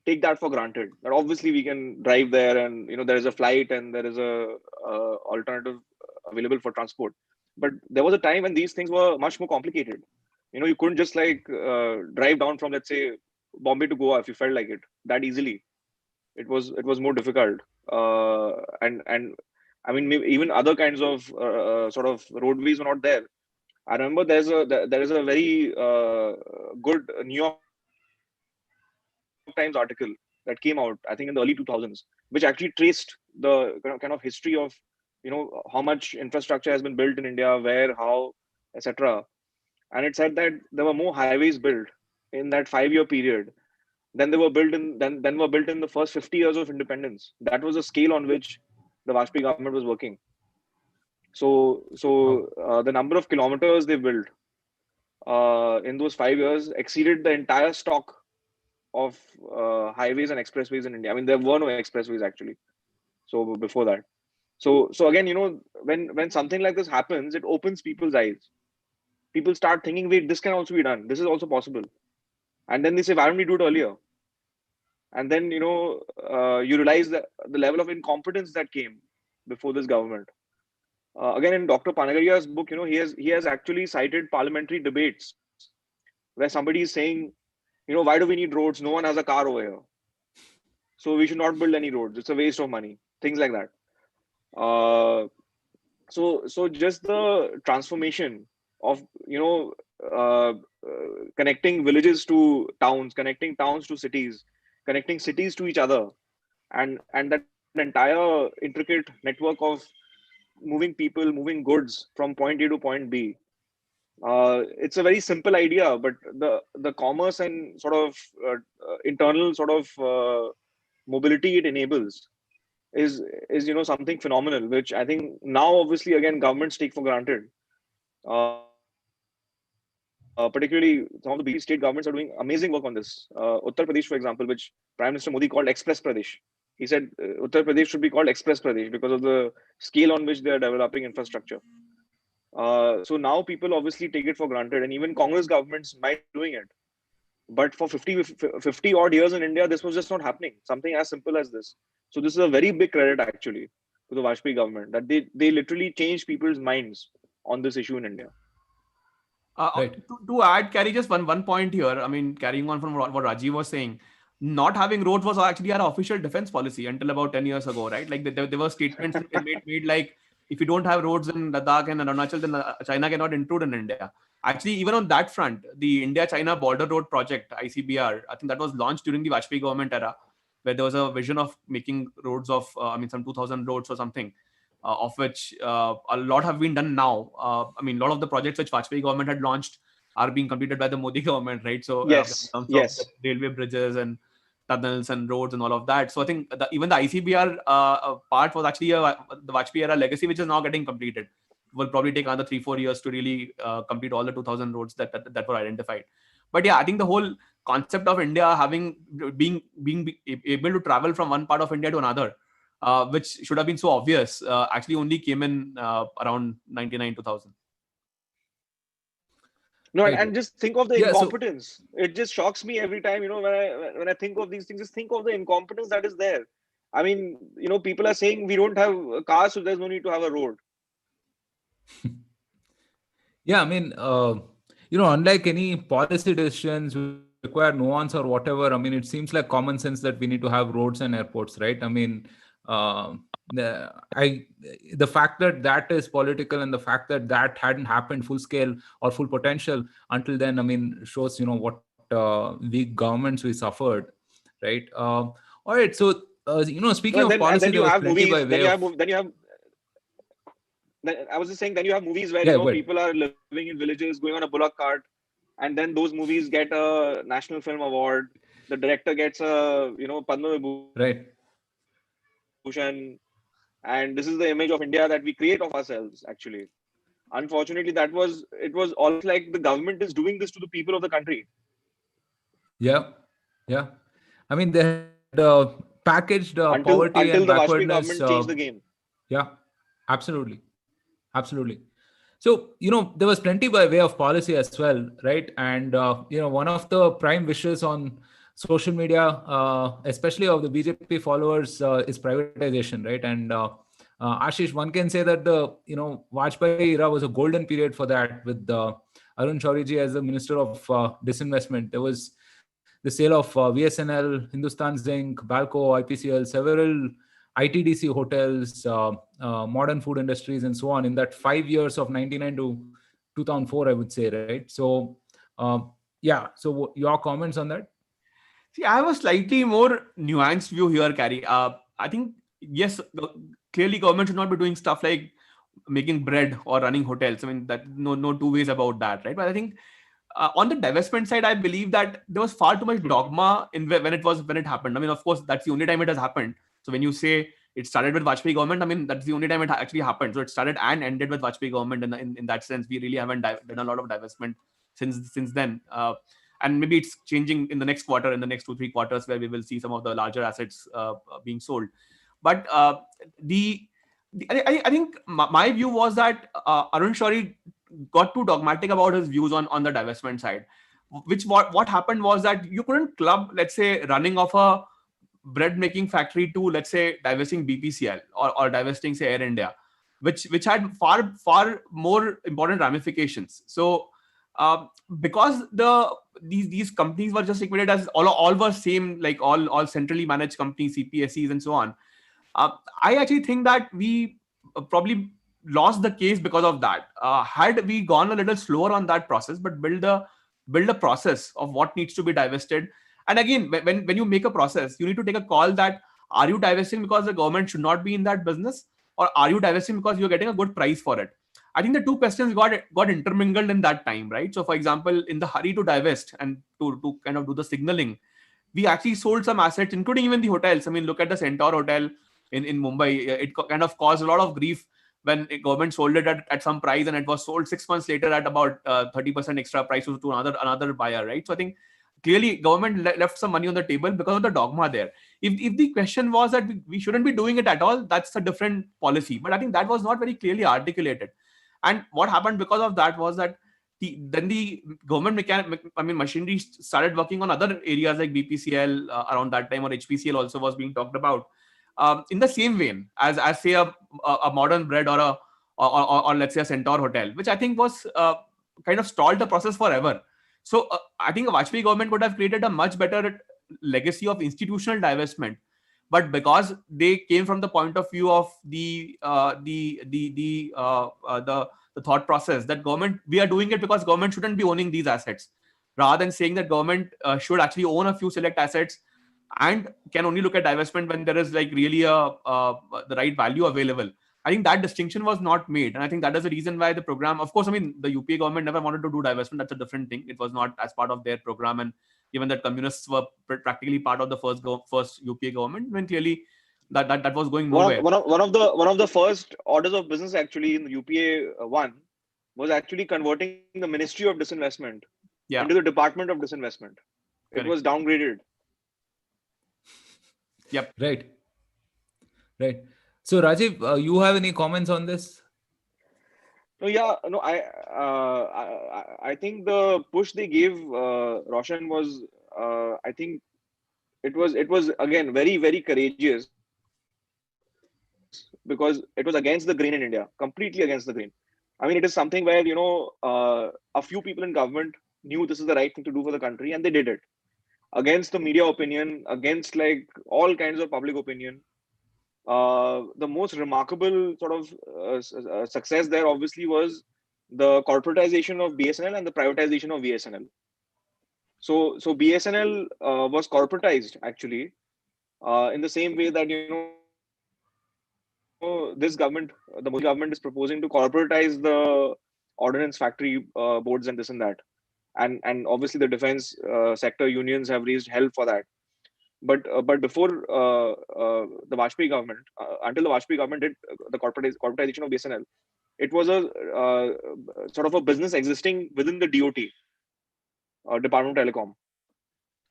S3: take that for granted. That obviously we can drive there, and there is a flight and there is a alternative available for transport. But there was a time when these things were much more complicated. You couldn't just like drive down from, let's say, Bombay to Goa if you felt like it that easily. It was more difficult, and I mean maybe even other kinds of sort of roadways were not there. I remember there is a very good New York Times article that came out, I think, in the early 2000s, which actually traced the kind of history of how much infrastructure has been built in India, where, how, etc. And it said that there were more highways built in that 5-year period than were built in the first 50 years of independence. That was the scale on which the Vajpayee government was working. So the number of kilometers they built in those 5 years exceeded the entire stock of highways and expressways in India. I mean, there were no expressways actually. So before that, so again, when something like this happens, it opens people's eyes. People start thinking, wait, this can also be done. This is also possible. And then they say, why don't we do it earlier? And then you realize that the level of incompetence that came before this government. Again, in Dr. Panagaria's book, he has actually cited parliamentary debates where somebody is saying, why do we need roads? No one has a car over here, so we should not build any roads. It's a waste of money. Things like that. So just the transformation of connecting villages to towns, connecting towns to cities, connecting cities to each other, and that entire intricate network of moving people, moving goods from point A to point B. It's a very simple idea, but the commerce and sort of internal sort of mobility it enables is something phenomenal, which I think now obviously again governments take for granted. Particularly some of the BJP state governments are doing amazing work on this. Uttar Pradesh, for example, which Prime Minister Modi called Express Pradesh. He said Uttar Pradesh should be called Express Pradesh because of the scale on which they are developing infrastructure. So now people obviously take it for granted, and even Congress governments might be doing it. But for 50 odd years in India, this was just not happening. Something as simple as this. So this is a very big credit actually to the Vajpayee government, that they literally changed people's minds on this issue in India.
S2: Right. To add, Carrie, just one point here. I mean, carrying on from what Rajeev was saying, not having roads was actually our official defense policy until about 10 years ago, right? Like there were statements made like, if you don't have roads in Ladakh and Arunachal, then China cannot intrude in India. Actually, even on that front, the India-China Border Road Project, ICBR, I think that was launched during the Vajpayee government era, where there was a vision of making roads of, some 2,000 roads or something. Of which a lot have been done now. A lot of the projects which Vajpayee government had launched are being completed by the Modi government, right? So
S3: yes,
S2: in terms of railway bridges and tunnels and roads and all of that. So I think even the ICBR part was actually the Vajpayee era legacy, which is now getting completed. Will probably take another 3-4 years to really complete all the 2,000 roads that were identified. But yeah, I think the whole concept of India being able to travel from one part of India to another, which should have been so obvious, actually only came in around 99-2000.
S3: No, and just think of the incompetence. It just shocks me every time, when I think of these things. Just think of the incompetence that is there. I mean, people are saying we don't have cars, so there's no need to have a road.
S1: Yeah, I mean, unlike any policy decisions which require nuance or whatever, I mean, it seems like common sense that we need to have roads and airports, right? I mean, The fact that that is political and the fact that that hadn't happened full scale or full potential until then, I mean, shows what weak governments we suffered, right? All right, so speaking
S3: No,
S1: of
S3: and
S1: policy,
S3: then
S1: there
S3: you
S1: was
S3: have
S1: plenty by
S3: movies.
S1: way of
S3: I was just saying, then you have movies where
S1: yeah, go ahead.
S3: people are living in villages, going on a bullock cart, and then those movies get a National Film Award. The director gets a Padma
S1: Right.
S3: Vibhushan, and this is the image of India that we create of ourselves. Actually, unfortunately, it was almost like the government is doing this to the people of the country.
S1: Yeah, yeah. I mean, they had packaged poverty
S3: Until
S1: and
S3: the Vajpayee
S1: backwardness.
S3: government changed the game.
S1: Yeah, absolutely. Absolutely. So, there was plenty by way of policy as well, right? And, one of the prime wishes on social media, especially of the BJP followers, is privatization, right? And Ashish, one can say that the, Vajpayee era was a golden period for that with Arun Shauriji as the Minister of Disinvestment. There was the sale of VSNL, Hindustan Zinc, Balco, IPCL, several ITDC hotels, modern food industries, and so on in that 5 years of 99 to 2004, I would say, right? So, yeah. So, your comments on that?
S2: See, I have a slightly more nuanced view here, Carrie. I think, yes, clearly government should not be doing stuff like making bread or running hotels. I mean, that no two ways about that, right? But I think on the divestment side, I believe that there was far too much dogma in when it happened. I mean, of course, that's the only time it has happened. So when you say it started with Vajpayee government, I mean, that's the only time it actually happened. So it started and ended with Vajpayee government. And in that sense, we really haven't done a lot of divestment since then. And maybe it's changing in the next quarter, in the next 2-3 quarters, where we will see some of the larger assets being sold. But I think my view was that Arun Shauriji got too dogmatic about his views on the divestment side. What happened was that you couldn't club, let's say, running of a bread making factory to, let's say, divesting BPCL or divesting, say, Air India, which had far more important ramifications. So because these companies were just liquidated as all were same, like all centrally managed companies, CPSEs and so on. I actually think that we probably lost the case because of that. Had we gone a little slower on that process, but build a process of what needs to be divested. And again, when you make a process, you need to take a call that are you divesting because the government should not be in that business, or are you divesting because you're getting a good price for it? I think the two questions got intermingled in that time, right? So, for example, in the hurry to divest and to kind of do the signaling, we actually sold some assets, including even the hotels. I mean, look at the Centaur Hotel in Mumbai. It kind of caused a lot of grief when government sold it at some price, and it was sold 6 months later at about 30% extra price to another buyer, right? So I think clearly government left some money on the table because of the dogma there. If the question was that we shouldn't be doing it at all, that's a different policy. But I think that was not very clearly articulated. And what happened because of that was that then the government machinery started working on other areas like BPCL around that time, or HPCL also was being talked about in the same vein as say a modern bread or let's say a Centaur Hotel, which I think was kind of stalled the process forever. So I think a Vajpayee government would have created a much better legacy of institutional divestment. But because they came from the point of view of the thought process that government, we are doing it because government shouldn't be owning these assets, rather than saying that government should actually own a few select assets and can only look at divestment when there is like really the right value available. I think that distinction was not made, and I think that is the reason why the program. Of course, I mean the UPA government never wanted to do divestment. That's a different thing. It was not as part of their program, and given that communists were practically part of the first UPA government, when clearly that was going nowhere.
S3: One of the first orders of business actually in the UPA one was actually converting the Ministry of Disinvestment into the Department of Disinvestment. Correct. It was downgraded.
S2: Yep.
S1: Right. So Rajeev, you have any comments on this?
S3: No, I think the push they gave Roshan was, I think it was again very, very courageous, because it was against the grain in India, completely against the grain. I mean, it is something where a few people in government knew this is the right thing to do for the country, and they did it against the media opinion, against like all kinds of public opinion. the most remarkable sort of success there obviously was the corporatization of BSNL and the privatization of VSNL. So BSNL was corporatized actually in the same way that this government, the Modi government, is proposing to corporatize the ordnance factory boards and this and that, and obviously the defense sector unions have raised hell for that. But before the Vajpayee government, until the Vajpayee government did the corporatization of BSNL, it was a sort of a business existing within the DOT, Department of Telecom.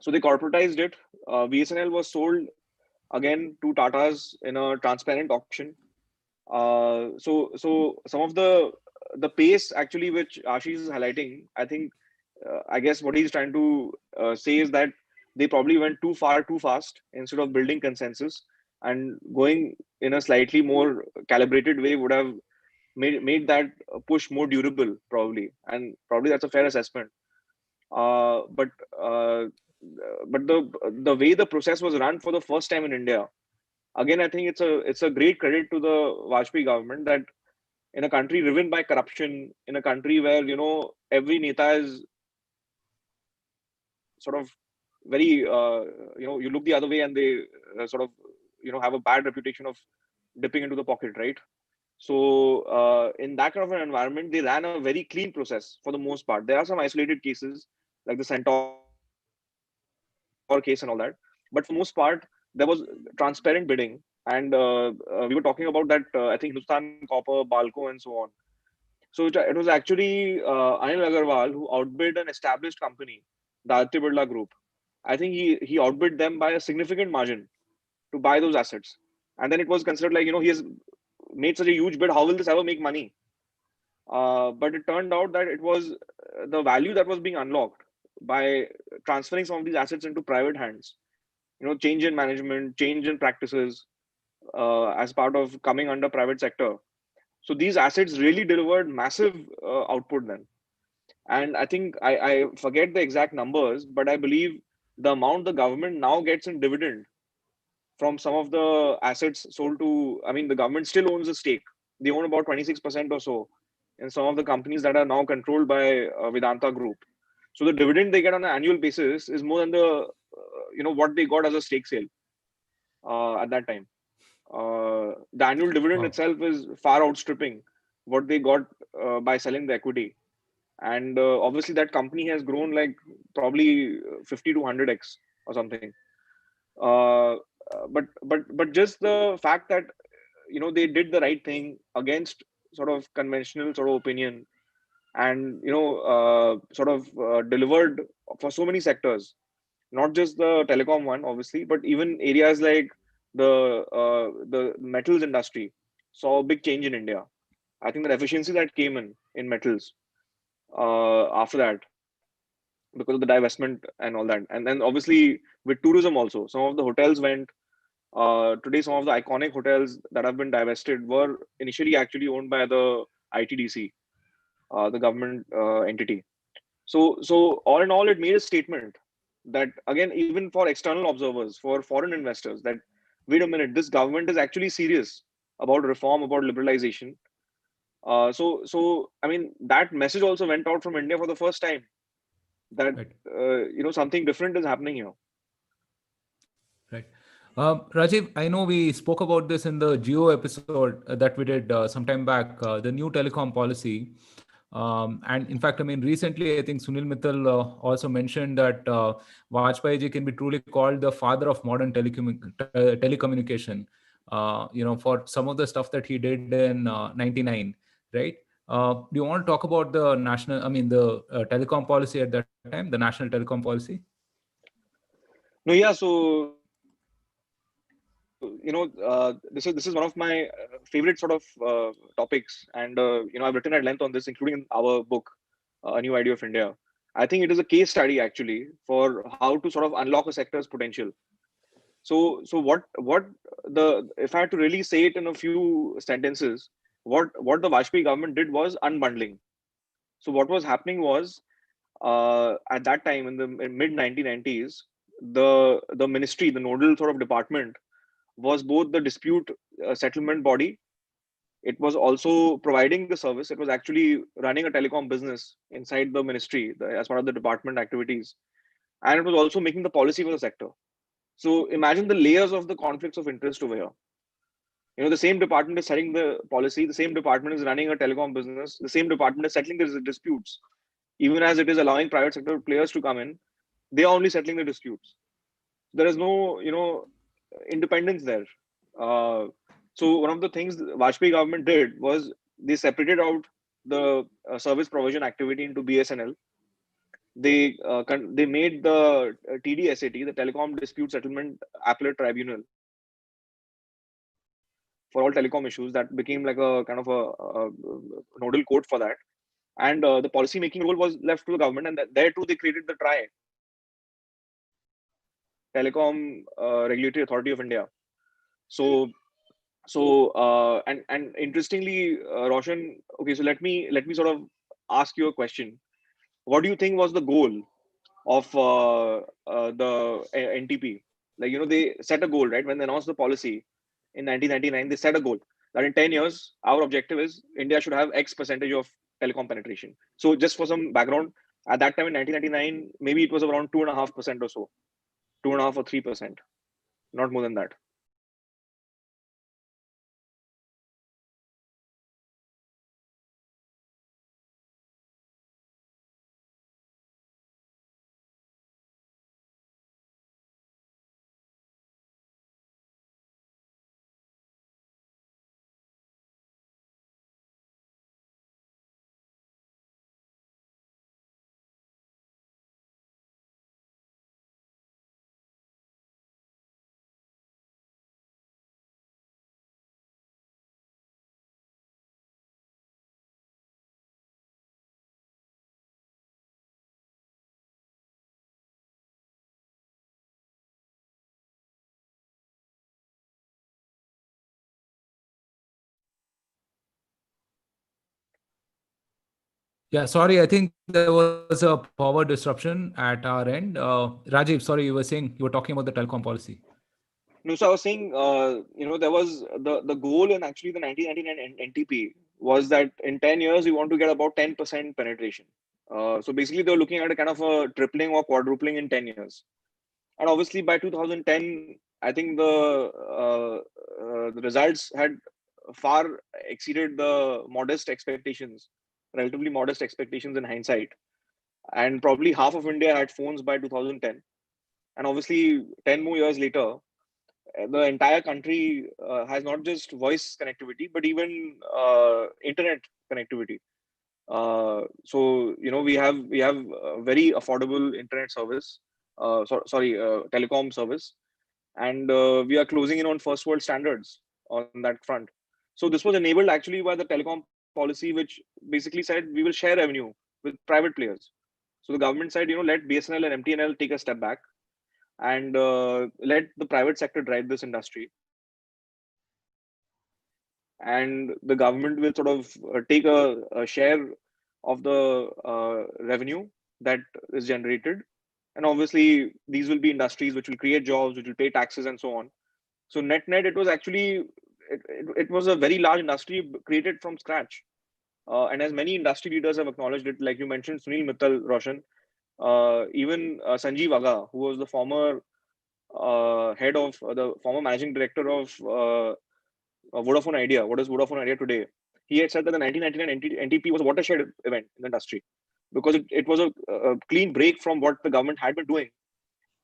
S3: So they corporatized it. BSNL was sold again to Tatas in a transparent auction. So some of the pace actually which Ashish is highlighting, I guess what he's trying to say is that they probably went too far too fast instead of building consensus, and going in a slightly more calibrated way would have made that push more durable, probably, and probably that's a fair assessment. Uh, but uh, but the way the process was run for the first time in India, again, I think it's a great credit to the Vajpayee government that in a country riven by corruption, in a country where every neta is sort of very you look the other way and they sort of have a bad reputation of dipping into the pocket, right? So in that kind of an environment, they ran a very clean process for the most part. There are some isolated cases like the Centaur case and all that, but for the most part, there was transparent bidding. And we were talking about that. I think Hindustan Copper, Balco, and so on. So it was actually Anil Agarwal who outbid an established company, the Aditya Birla Group. I think he outbid them by a significant margin to buy those assets. And then it was considered like, he has made such a huge bid. How will this ever make money? But it turned out that it was the value that was being unlocked by transferring some of these assets into private hands. Change in management, change in practices as part of coming under private sector. So these assets really delivered massive output then. And I think I forget the exact numbers, but I believe the amount the government now gets in dividend from some of the assets sold to, I mean, the government still owns a stake. They own about 26% or so in some of the companies that are now controlled by Vedanta Group. So the dividend they get on an annual basis is more than what they got as a stake sale at that time. The annual dividend itself is far outstripping what they got by selling the equity. And obviously that company has grown like probably 50 to 100x or something. But just the fact that they did the right thing against sort of conventional sort of opinion, and delivered for so many sectors, not just the telecom one obviously, but even areas like the metals industry saw a big change in India. I think the efficiency that came in metals after that, because of the divestment and all that. And then obviously with tourism also, some of the hotels went. Today, some of the iconic hotels that have been divested were initially actually owned by the ITDC, the government entity. So all in all, it made a statement that, again, even for external observers, for foreign investors, that wait a minute, this government is actually serious about reform, about liberalization. So I mean, that message also went out from India for the first time, that something different is happening here.
S1: Right. Rajeev, I know we spoke about this in the Geo episode that we did some time back, the new telecom policy. And in fact, I mean, recently, I think Sunil Mittal also mentioned that Vajpayee ji can be truly called the father of modern telecommunication, for some of the stuff that he did in 99, right? Do you want to talk about the telecom policy at that time, the national telecom policy?
S3: No, yeah. So this is one of my favorite sort of topics, and I've written at length on this, including in our book, A New Idea of India. I think it is a case study actually for how to sort of unlock a sector's potential. So what the if I had to really say it in a few sentences, what the Vajpayee government did was unbundling. So what was happening was, at that time in the mid 1990s, the ministry, the nodal sort of department, was both the dispute settlement body. It was also providing the service. It was actually running a telecom business inside the ministry as part of the department activities. And it was also making the policy for the sector. So imagine the layers of the conflicts of interest over here. The same department is setting the policy, the same department is running a telecom business, the same department is settling the disputes. Even as it is allowing private sector players to come in, they are only settling the disputes. There is no, independence there. So one of the things the Vajpayee government did was they separated out the service provision activity into BSNL. They made the TDSAT, the Telecom Dispute Settlement Appellate Tribunal, for all telecom issues. That became like a kind of a nodal court for that. And the policy making role was left to the government, and there too they created the TRAI, Telecom Regulatory Authority of India. And interestingly, Roshan, okay, so let me sort of ask you a question. What do you think was the goal of the NTP? Like, they set a goal, right? When they announced the policy in 1999, they set a goal that in 10 years, our objective is India should have X percentage of telecom penetration. So just for some background, at that time in 1999, maybe it was around 2.5% or so, 2.5 or 3%, not more than that.
S1: Yeah, sorry, I think there was a power disruption at our end. Rajeev, sorry, you were talking about the telecom policy.
S3: No, so I was saying, there was the goal in actually the 1999 NTP was that in 10 years, we want to get about 10% penetration. So basically, they were looking at a kind of a tripling or quadrupling in 10 years. And obviously, by 2010, I think the results had far exceeded the relatively modest expectations in hindsight. And probably half of India had phones by 2010. And obviously, 10 more years later, the entire country has not just voice connectivity, but even internet connectivity. So we have a very affordable internet service. Telecom service, and we are closing in on first world standards on that front. So this was enabled actually by the telecom policy, which basically said we will share revenue with private players. So the government said, let BSNL and MTNL take a step back and let the private sector drive this industry. And the government will sort of take a share of the revenue that is generated. And obviously, these will be industries which will create jobs, which will pay taxes and so on. So net, it was actually, it was a very large industry created from scratch. And as many industry leaders have acknowledged it, like you mentioned, Sunil Mittal, Roshan, even Sanjeev Agha, who was the former the former managing director of Vodafone Idea. What is Vodafone Idea today? He had said that the 1999 NTP was a watershed event in the industry because it was a clean break from what the government had been doing.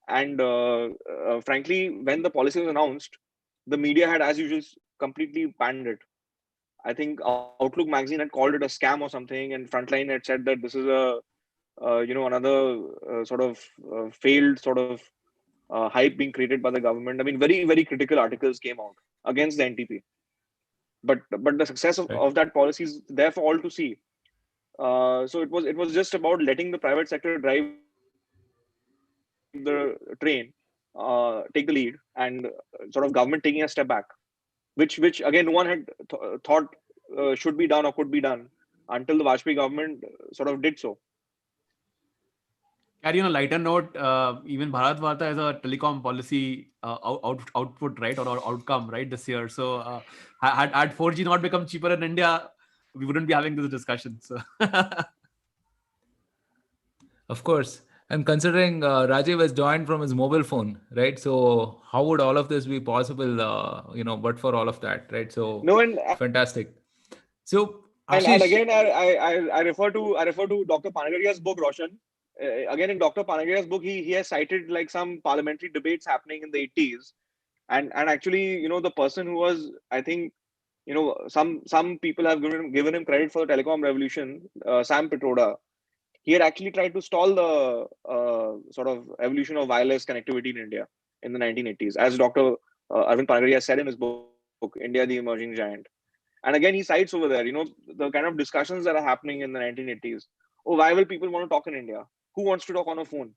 S3: And frankly, when the policy was announced, the media had, as usual, completely panned it. I think Outlook magazine had called it a scam or something, and Frontline had said that this is another sort of failed sort of hype being created by the government. I mean, very, very critical articles came out against the NTP. But the success of that policy is there for all to see. So it was just about letting the private sector drive the train, take the lead, and sort of government taking a step back, which again no one had thought should be done or could be done until the Vajpayee government sort of did so.
S2: And on a lighter note, even Bharat Varta is a telecom policy output, right, or outcome, right, this year. So had 4G not become cheaper in India, we wouldn't be having this discussion. So
S1: Of course. And considering Rajeev has joined from his mobile phone, right? So how would all of this be possible, but for all of that, right? So
S3: No,
S1: fantastic. So
S3: and
S1: Ashish,
S3: again, I refer to Dr. Panagaria's book, Roshan. Again, in Dr. Panagaria's book, he has cited like some parliamentary debates happening in the 80s, and actually, the person who was, I think, some people have given him credit for the telecom revolution, Sam Pitroda. He had actually tried to stall the sort of evolution of wireless connectivity in India in the 1980s, as Dr. Arvind Panagaria said in his book, India, the Emerging Giant. And again, he cites over there, the kind of discussions that are happening in the 1980s. Oh, why will people want to talk in India? Who wants to talk on a phone?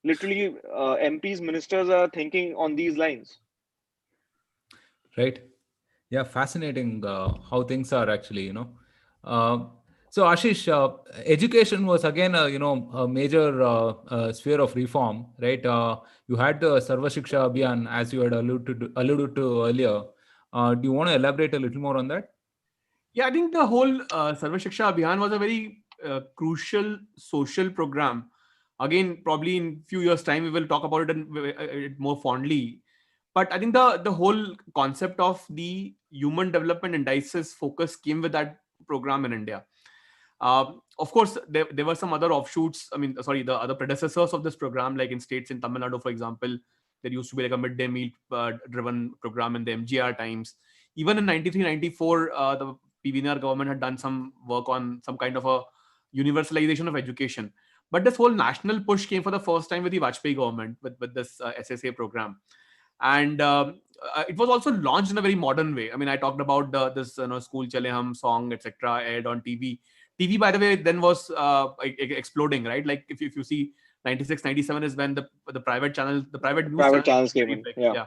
S3: Literally, MPs, ministers are thinking on these lines.
S1: right? Yeah, fascinating how things are actually. Uh, so Ashish, education was again a major sphere of reform, right? You had the Sarva Shiksha Abhiyan, as you had alluded to earlier. Do you want to elaborate a little more on that?
S2: yeah, I think the whole Sarva Shiksha Abhiyan was a very crucial social program. Again, probably in few years' time, we will talk about it more fondly. But I think the whole concept of the human development indices focus came with that program in India. Of course, there were some other offshoots. I mean, sorry, the other predecessors of this program, like in states in Tamil Nadu, for example, there used to be like a midday meal driven program in the MGR times. Even in 93, 94, the PVNR government had done some work on some kind of a universalization of education. But this whole national push came for the first time with the Vajpayee government with this SSA program. And it was also launched in a very modern way. I mean, I talked about this School Chale Hum song, etc., aired on TV. TV, by the way, then was exploding, right? Like if you see 96, 97 is when the private channel, the private news
S3: Private
S2: channel,
S3: channels came in. Yeah.
S2: yeah.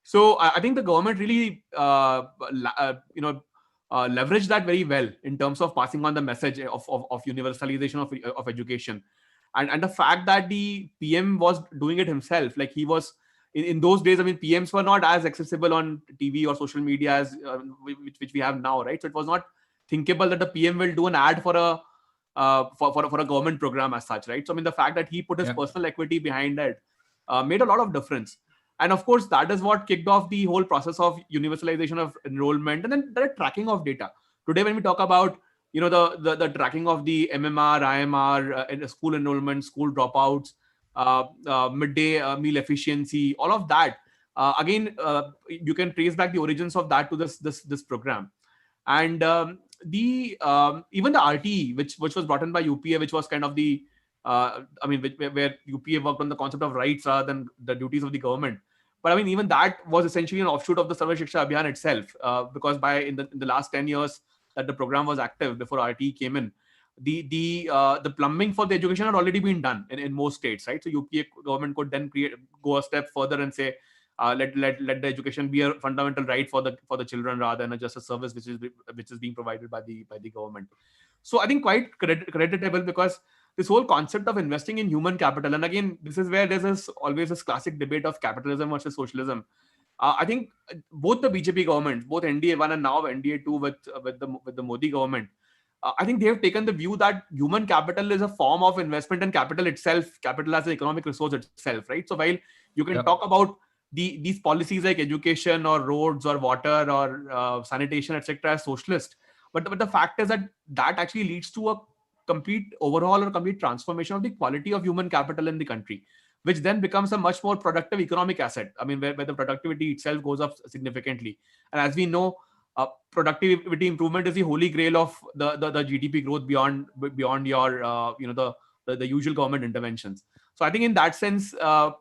S2: So I think the government really, leveraged that very well in terms of passing on the message of universalization of education, and the fact that the PM was doing it himself, like he was in those days. I mean, PMs were not as accessible on TV or social media as which we have now, right? So it was not thinkable that the PM will do an ad for a for a government program as such, right? So I mean, the fact that he put his personal equity behind it made a lot of difference. And of course, that is what kicked off the whole process of universalization of enrollment and then the tracking of data. Today, when we talk about the tracking of the MMR, IMR, school enrollment, school dropouts, midday meal efficiency, all of that, again, you can trace back the origins of that to this program. And the even the RTE, which was brought in by UPA, which was kind of the where UPA worked on the concept of rights rather than the duties of the government. But I mean, even that was essentially an offshoot of the Sarva Shiksha Abhiyan itself, because in the last 10 years that the program was active before RTE came in, the plumbing for the education had already been done in most states, right? So UPA government could then go a step further and say, let the education be a fundamental right for the children rather than just a service which is being provided by the government. So I think quite creditable, because this whole concept of investing in human capital, and again, this is where there's always this classic debate of capitalism versus socialism. I think both the BJP governments, both NDA 1 and now NDA 2 with the Modi government, I think they have taken the view that human capital is a form of investment, and capital itself, capital as an economic resource itself, right? So while you can talk about these policies like education or roads or water or sanitation, etc., as socialist, but the fact is that actually leads to a complete overhaul or complete transformation of the quality of human capital in the country, which then becomes a much more productive economic asset. I mean, where the productivity itself goes up significantly. And as we know, productivity improvement is the holy grail of the GDP growth beyond your the usual government interventions. So I think in that sense, I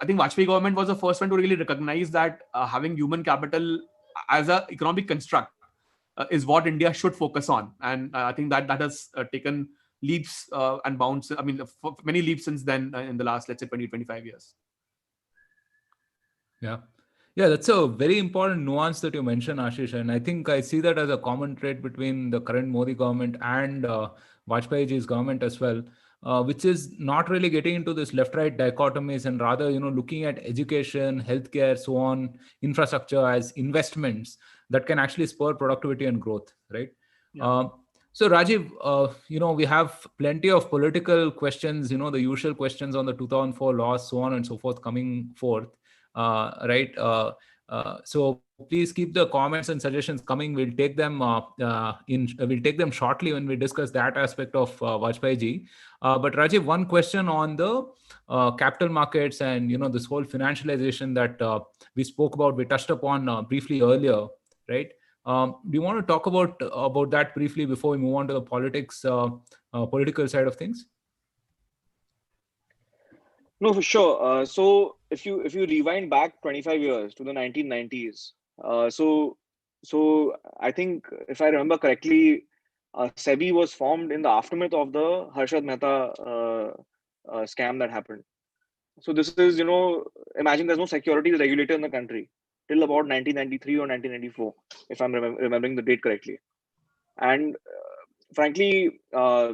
S2: think Vajpayee government was the first one to really recognize that having human capital as an economic construct is what India should focus on. And I think that has taken leaps and bounds. I mean, many leaps since then in the last, let's say, 20-25 years.
S1: Yeah, that's a very important nuance that you mentioned, Ashish. And I think I see that as a common trait between the current Modi government and Vajpayeeji's government as well. which is not really getting into this left-right dichotomies and rather, looking at education, healthcare, so on, infrastructure as investments that can actually spur productivity and growth, right?
S2: Yeah.
S1: So Rajiv, we have plenty of political questions, the usual questions on the 2004 laws, so on and so forth coming forth, right? So please keep the comments and suggestions coming. We'll take them we'll take them shortly when we discuss that aspect of Vajpayee ji. But Rajiv, one question on the capital markets and this whole financialization that we spoke about, we touched upon briefly earlier, right? Do you want to talk about that briefly before we move on to the political side of things?
S3: No, for sure. So if you rewind back 25 years to the 1990s, so I think if I remember correctly, SEBI was formed in the aftermath of the Harshad Mehta scam that happened. So this is, imagine there's no securities regulator in the country till about 1993 or 1994, if I'm remembering the date correctly. And frankly,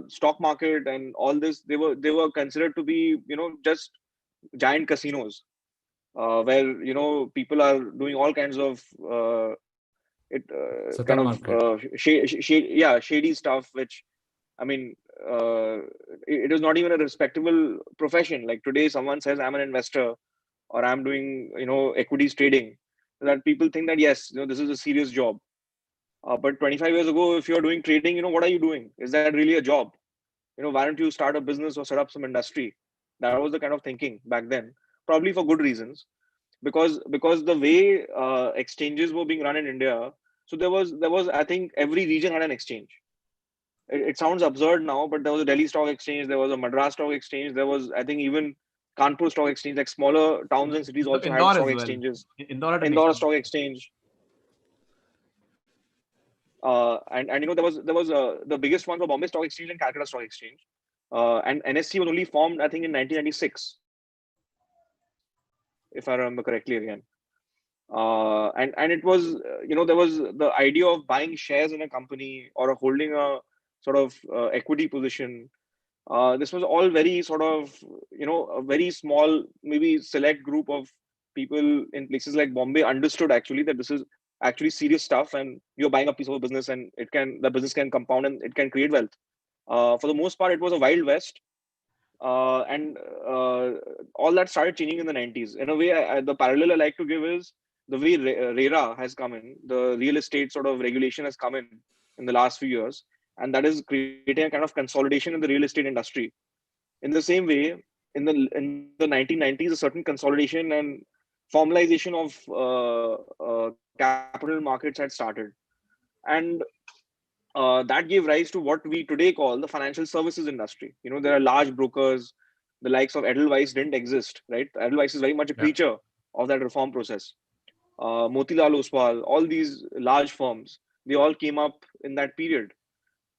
S3: stock market and all this, they were considered to be, just giant casinos, where people are doing all kinds of
S1: Satar market.
S3: shady stuff, which I mean, it is not even a respectable profession. Like today, someone says I'm an investor or I'm doing equities trading, that people think that yes, this is a serious job. But 25 years ago, if you're doing trading, what are you doing? Is that really a job? Why don't you start a business or set up some industry? That was the kind of thinking back then, probably for good reasons, because the way exchanges were being run in India. So there was I think every region had an exchange. It sounds absurd now, but there was a Delhi Stock Exchange, there was a Madras Stock Exchange, there was I think even Kanpur Stock Exchange. Like smaller towns and cities also had
S2: Indore
S3: stock
S2: as well.
S3: exchanges.
S2: Indore had an
S3: Indore
S2: exchange.
S3: Stock Exchange. And there was the biggest one for Bombay Stock Exchange and Calcutta Stock Exchange. And NSE was only formed I think in 1996, if I remember correctly again. And it was there was the idea of buying shares in a company or holding a sort of equity position. This was all very sort of a very small, maybe select group of people in places like Bombay understood actually that this is actually serious stuff, and you're buying a piece of a business, and the business can compound and it can create wealth. For the most part, it was a wild west. And all that started changing in the 90s. In a way, the parallel I like to give is the way RERA has come in, the real estate sort of regulation has come in the last few years, and that is creating a kind of consolidation in the real estate industry. In the same way, in the 1990s, a certain consolidation and formalization of capital markets had started, and that gave rise to what we today call the financial services industry. There are large brokers, the likes of Edelweiss didn't exist, right? Edelweiss is very much a
S1: Yeah.
S3: creature of that reform process. Motilal Oswal, all these large firms, they all came up in that period.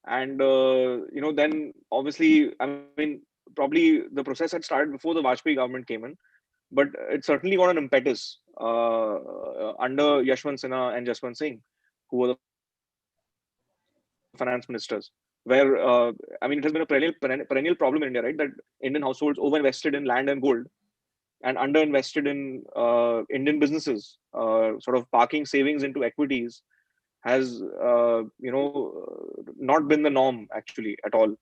S3: And, then obviously, I mean, probably the process had started before the Vajpayee government came in, but it certainly got an impetus under Yashwant Sinha and Jaswant Singh, who were the finance ministers, where I mean, it has been a perennial problem in India, right? That Indian households overinvested in land and gold and underinvested in Indian businesses. Sort of parking savings into equities has, not been the norm actually at all.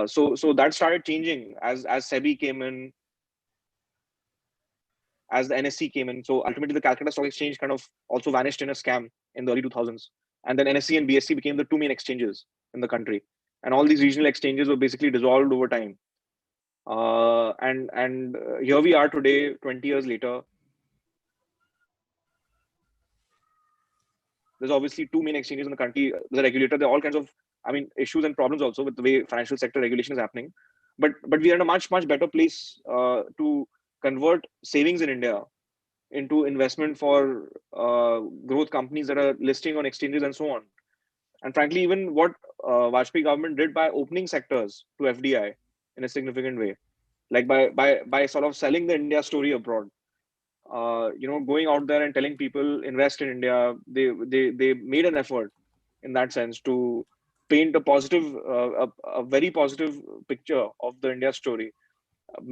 S3: So that started changing as SEBI came in, as the NSE came in. So ultimately, the Calcutta Stock Exchange kind of also vanished in a scam in the early 2000s. And then NSE and BSE became the two main exchanges in the country. And all these regional exchanges were basically dissolved over time. And here we are today, 20 years later. There's obviously two main exchanges in the country. There's a regulator. There are all kinds of, I mean, issues and problems also with the way financial sector regulation is happening. But we are in a much better place to convert savings in India into investment for growth companies that are listing on exchanges and so on. And frankly, even what Vajpayee government did by opening sectors to FDI in a significant way, like by sort of selling the India story abroad. Going out there and telling people invest in India. They made an effort in that sense to paint a very positive picture of the India story,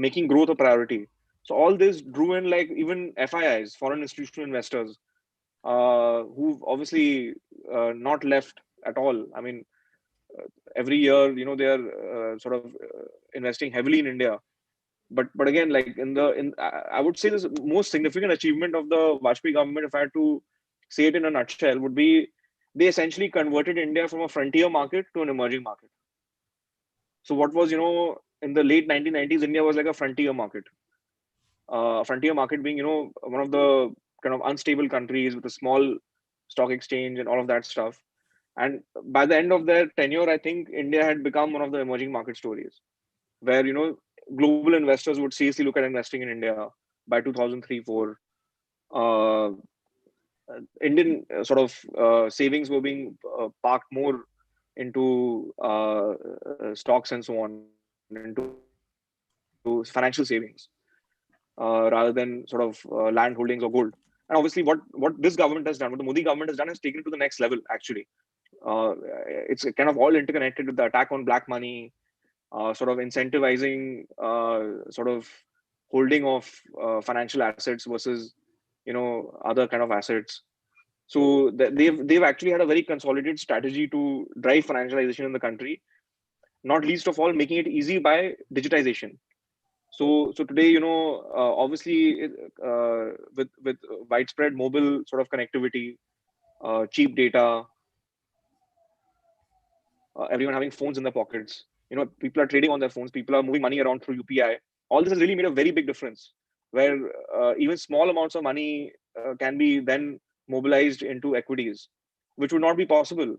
S3: making growth a priority. So all this drew in like even FIIs, foreign institutional investors, who've obviously not left at all. I mean, every year, they are sort of investing heavily in India. But again, like I would say this most significant achievement of the Vajpayee government, if I had to say it in a nutshell, would be they essentially converted India from a frontier market to an emerging market. So what was, in the late 1990s, India was like a frontier market. Frontier market being, one of the kind of unstable countries with a small stock exchange and all of that stuff. And by the end of their tenure, I think India had become one of the emerging market stories, where global investors would seriously look at investing in India by 2003-4. Indian sort of savings were being parked more into stocks and so on, into financial savings, rather than sort of land holdings or gold. And obviously, what this government has done, what the Modi government has done, is taken it to the next level. Actually, it's kind of all interconnected with the attack on black money, sort of incentivizing sort of holding of financial assets versus other kind of assets. So they've actually had a very consolidated strategy to drive financialization in the country, not least of all making it easy by digitization. So today, obviously, with widespread mobile sort of connectivity, cheap data, everyone having phones in their pockets, people are trading on their phones, people are moving money around through UPI. All this has really made a very big difference, where even small amounts of money can be then mobilized into equities, which would not be possible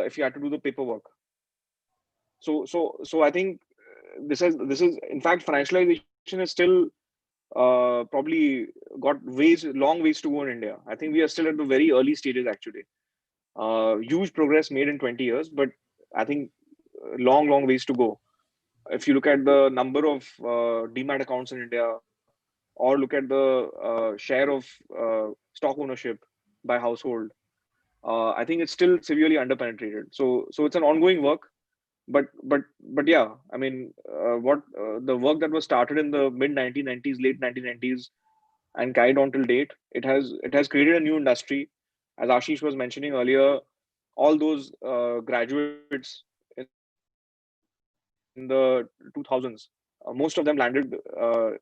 S3: if you had to do the paperwork. So I think this is in fact, financialization is still probably got long ways to go in India. I think we are still at the very early stages actually. Huge progress made in 20 years, but I think long ways to go. If you look at the number of demat accounts in India, or look at the share of stock ownership by household, I think it's still severely underpenetrated. So it's an ongoing work. But yeah, I mean, the work that was started in the mid 1990s, late 1990s, and carried on till date, it has created a new industry. As Ashish was mentioning earlier, all those graduates in the 2000s, most of them landed,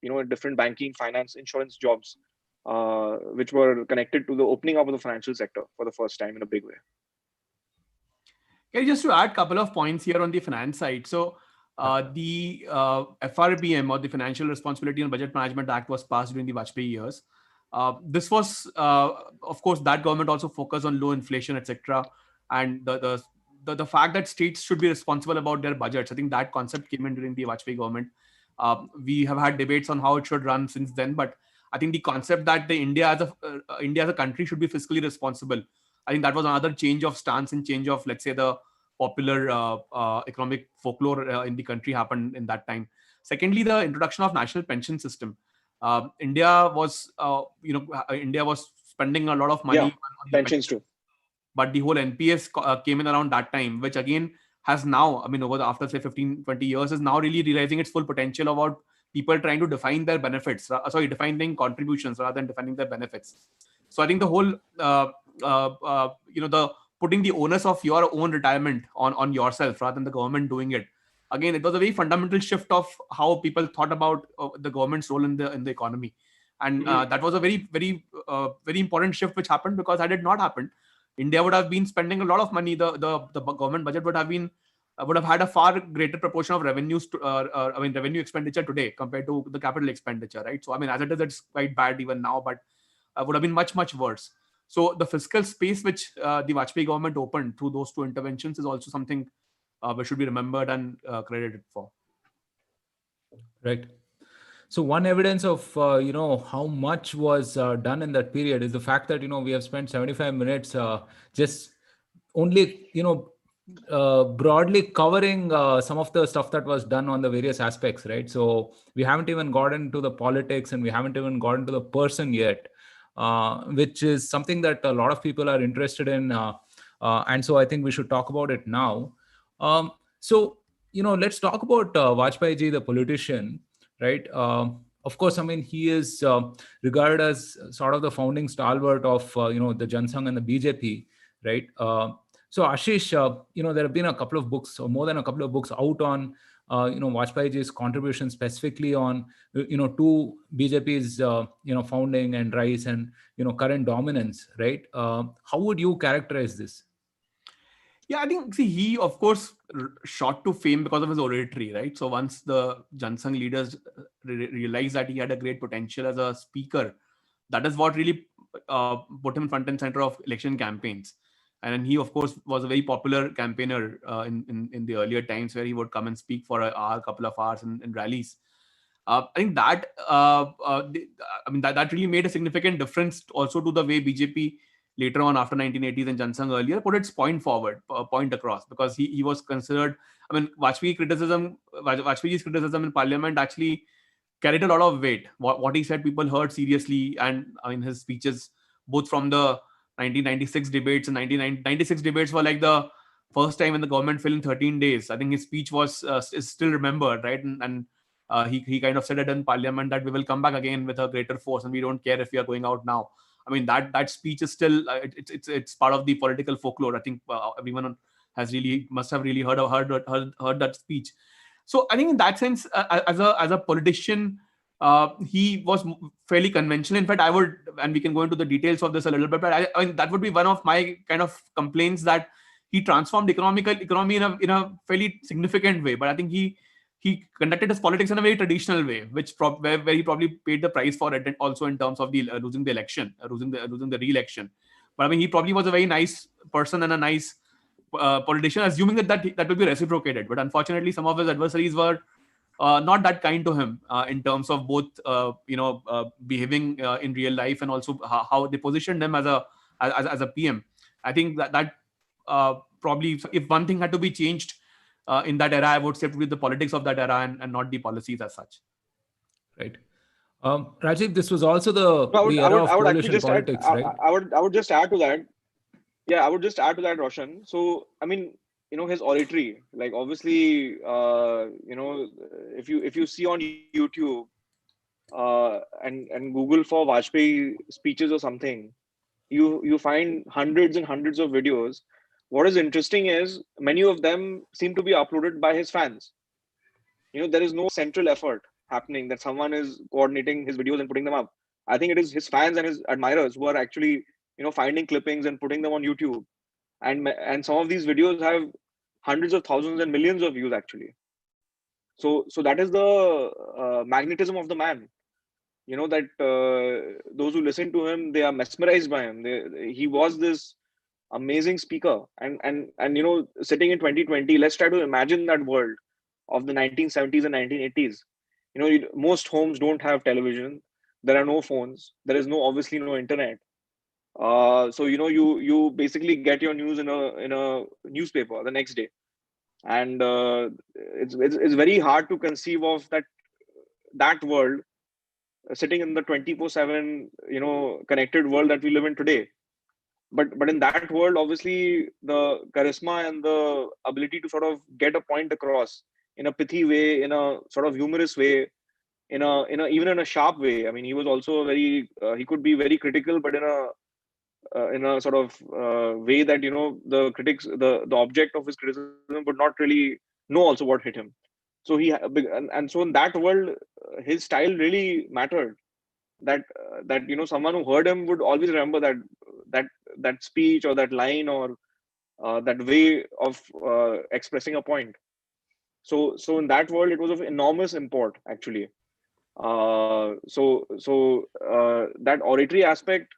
S3: in different banking, finance, insurance jobs, which were connected to the opening up of the financial sector for the first time in a big way.
S2: Okay, just to add a couple of points here on the finance side. So the FRBM, or the Financial Responsibility and Budget Management Act, was passed during the Vajpayee years. This was, of course, that government also focused on low inflation, etc. And the fact that states should be responsible about their budgets. I think that concept came in during the Vajpayee government. We have had debates on how it should run since then, but I think the concept that India as a country should be fiscally responsible, I think that was another change of stance and change of, let's say, the popular economic folklore in the country happened in that time. Secondly, the introduction of national pension system. India was spending a lot of money on
S3: pensions too.
S2: But the whole NPS came in around that time, which again has now, I mean, after say 15, 20 years, is now really realizing its full potential about people trying to define their benefits, defining contributions rather than defining their benefits. So I think the whole, the putting the onus of your own retirement on yourself rather than the government doing it. Again, it was a very fundamental shift of how people thought about the government's role in the economy, and that was a very, very, very important shift which happened, because had it not happened, India would have been spending a lot of money. The government budget would have had a far greater proportion of revenues revenue expenditure today compared to the capital expenditure, right? So I mean, as it is, it's quite bad even now, but would have been much worse. So the fiscal space which the Vajpayee government opened through those two interventions is also something which should be remembered and credited for.
S1: Right. So one evidence of how much was done in that period is the fact that we have spent 75 minutes just only broadly covering some of the stuff that was done on the various aspects, right? So we haven't even gotten to the politics, and we haven't even gotten to the person yet, which is something that a lot of people are interested in. And so I think we should talk about it now. So, let's talk about Vajpayee ji, the politician, right? Of course, I mean, he is regarded as sort of the founding stalwart of, the Jana Sangh and the BJP, right? So, Ashish, there have been a couple of books, or more than a couple of books out on, Vajpayee ji's contribution specifically on, to BJP's, founding and rise and, current dominance, right? How would you characterize this?
S2: Yeah, I think, see, he, of course, shot to fame because of his oratory, right? So once the Jana Sangh leaders realized that he had a great potential as a speaker, that is what really put him front and center of election campaigns. And then he, of course, was a very popular campaigner in the earlier times, where he would come and speak for an hour, couple of hours in rallies. I think that that really made a significant difference also to the way BJP later on, after 1980s and Jana Sangh earlier, put its point forward, point across, because he was considered. I mean, Vajpayee's criticism in Parliament actually carried a lot of weight. What he said, people heard seriously, and I mean, his speeches, both from the 1996 debates and 1996 debates, were like the first time when the government fell in 13 days. I think his speech is still remembered, right? And he kind of said it in Parliament that we will come back again with a greater force, and we don't care if we are going out now. I mean, that speech is still it's part of the political folklore. I think everyone must have really heard that speech. So I think in that sense, as a politician, he was fairly conventional. In fact, I would, and we can go into the details of this a little bit, but I mean, that would be one of my kind of complaints, that he transformed economy in a fairly significant way. But I think he conducted his politics in a very traditional way, where he probably paid the price for it, and also in terms of the losing the election, losing the re-election. But I mean, he probably was a very nice person and a nice politician, assuming that will be reciprocated. But unfortunately, some of his adversaries were not that kind to him in terms of both behaving in real life, and also how they positioned him as a PM. I think that probably, if one thing had to be changed in that era, I would say, with the politics of that era, and not the policies as such.
S1: Right. Rajeev, this was also the era of coalition politics, right?
S3: I would just add to that. Yeah, I would just add to that, Roshan. So, I mean, his oratory, like, obviously, if you see on YouTube and Google for Vajpayee speeches or something, you find hundreds and hundreds of videos. What is interesting is many of them seem to be uploaded by his fans. There is no central effort happening that someone is coordinating his videos and putting them up. I think it is his fans and his admirers who are actually, finding clippings and putting them on YouTube. And some of these videos have hundreds of thousands and millions of views, actually. So that is the magnetism of the man. That those who listen to him, they are mesmerized by him. He was this amazing speaker. And sitting in 2020, let's try to imagine that world of the 1970s and 1980s. Most homes don't have television. There are no phones. There is obviously no internet. So you basically get your news in a newspaper the next day, and it's very hard to conceive of that world sitting in the 24/7 connected world that we live in today. But in that world, obviously, the charisma and the ability to sort of get a point across in a pithy way, in a sort of humorous way, in a even in a sharp way. I mean, he was also he could be very critical, but in a sort of way that the critics, the object of his criticism, would not really know also what hit him. So and so in that world, his style really mattered. That someone who heard him would always remember that speech or that line or that way of expressing a point. So in that world, it was of enormous import, actually. That oratory aspect,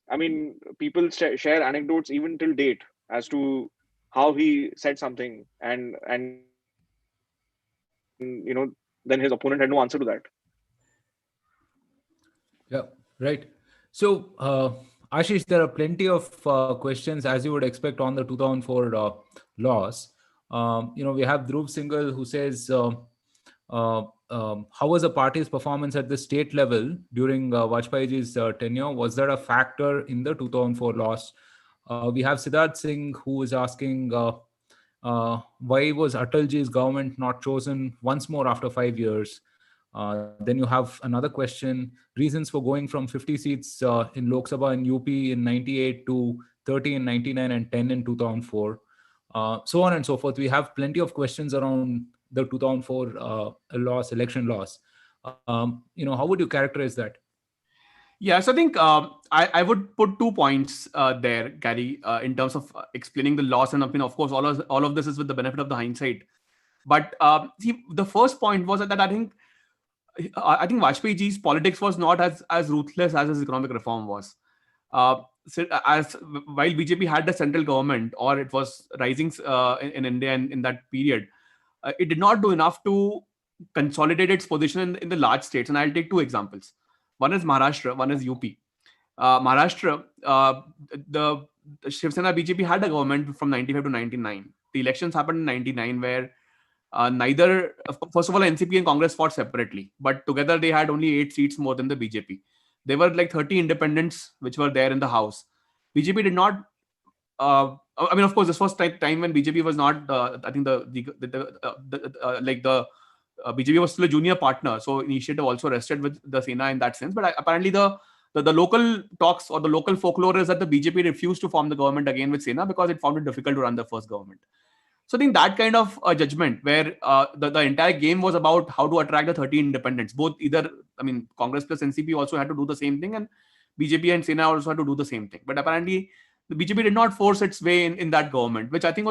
S3: I mean, people share anecdotes even till date as to how he said something, and then his opponent had no answer to that.
S1: Yeah, right. So, Ashish, there are plenty of questions, as you would expect, on the 2004 loss. We have Dhruv Singhal, who says, how was the party's performance at the state level during Vajpayee's tenure? Was there a factor in the 2004 loss? We have Siddharth Singh who is asking why was Atalji's government not chosen once more after 5 years? Then you have another question: reasons for going from 50 seats in Lok Sabha in UP in 98 to 30 in 99 and 10 in 2004. So on and so forth. We have plenty of questions around the 2004 election loss. How would you characterize that?
S2: Yeah, so I think I would put 2 points there, Gary, in terms of explaining the loss, and of course, all of this is with the benefit of the hindsight. But see, the first point was that I think Vajpayee ji's politics was not as ruthless as his economic reform was. So as while BJP had the central government, or it was rising in India in that period, it did not do enough to consolidate its position in the large states. And I'll take two examples. One is Maharashtra, one is UP. Maharashtra, the Shiv Sena BJP had a government from 95 to 99. The elections happened in 99, where neither, first of all, NCP and Congress fought separately, but together they had only 8 seats more than the BJP. There were like 30 independents which were there in the house. BJP did not. Of course, this was time when BJP was not. I think BJP was still a junior partner, so initiative also rested with the Sena in that sense. But apparently, the local talks or the local folklore is that the BJP refused to form the government again with Sena because it found it difficult to run the first government. So I think that kind of judgment, where the entire game was about how to attract the 30 independents. Congress plus NCP also had to do the same thing, and BJP and Sena also had to do the same thing. But apparently, the BJP did not force its way in that government, which I think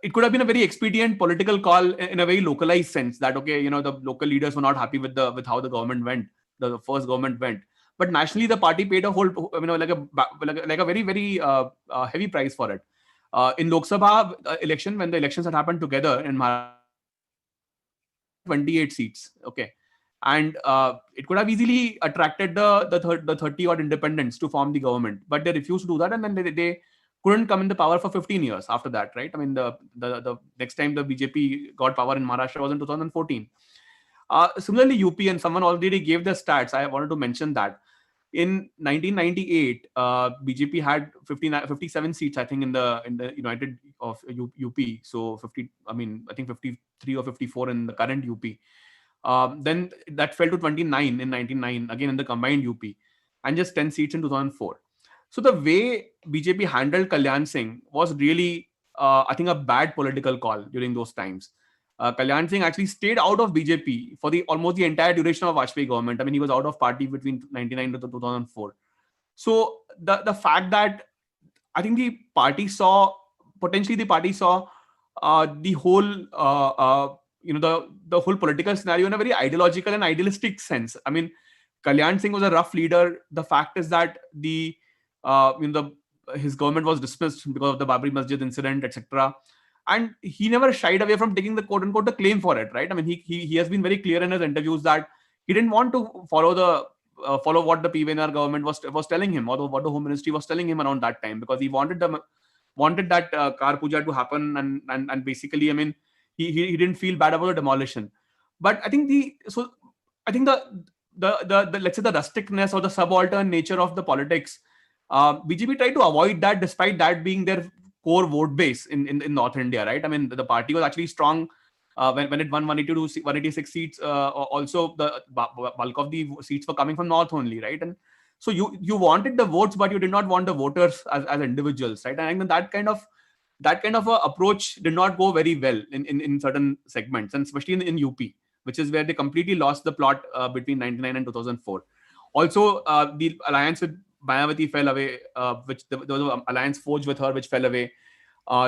S2: it could have been a very expedient political call in a very localized sense. That the local leaders were not happy with how the government went, the first government went. But nationally, the party paid a like a very very heavy price for it. In Lok Sabha election, when the elections had happened together in Maharashtra, 28 seats, okay, and it could have easily attracted the 30 odd independents to form the government, but they refused to do that, and then they couldn't come in the power for 15 years after that, right? I mean, the next time the BJP got power in Maharashtra was in 2014. Similarly, UP, and someone already gave the stats. I wanted to mention that in 1998, BJP had 57 seats, I think, in the United of UP. So 50, I think 53 or 54 in the current UP. Then that fell to 29 in 99, again in the combined UP, and just 10 seats in 2004. So the way BJP handled Kalyan Singh was really, I think, a bad political call during those times. Kalyan Singh actually stayed out of BJP for almost the entire duration of Vajpayee government. I mean, he was out of party between 99 to 2004. So the fact that I think the party saw the whole the whole political scenario in a very ideological and idealistic sense. I mean, Kalyan Singh was a rough leader. The fact is that his government was dismissed because of the Babri Masjid incident, etc. And he never shied away from taking the quote unquote the claim for it, right? I mean, he has been very clear in his interviews that he didn't want to follow what the PVNR government was telling him, or what the Home Ministry was telling him around that time, because he wanted that Kar Puja to happen, and basically, I mean, he didn't feel bad about the demolition. But I think the let's say the rusticness or the subaltern nature of the politics, BJP tried to avoid that, despite that being their core vote base in North India, right? I mean, the party was actually strong when it won 186 seats. Also, the bulk of the seats were coming from North only, right? And so you wanted the votes, but you did not want the voters as individuals, right? And I think that kind of a approach did not go very well in certain segments, and especially in UP, which is where they completely lost the plot between 99 and 2004. Also, the alliance with Mayawati fell away, there was an alliance forged with her, which fell away.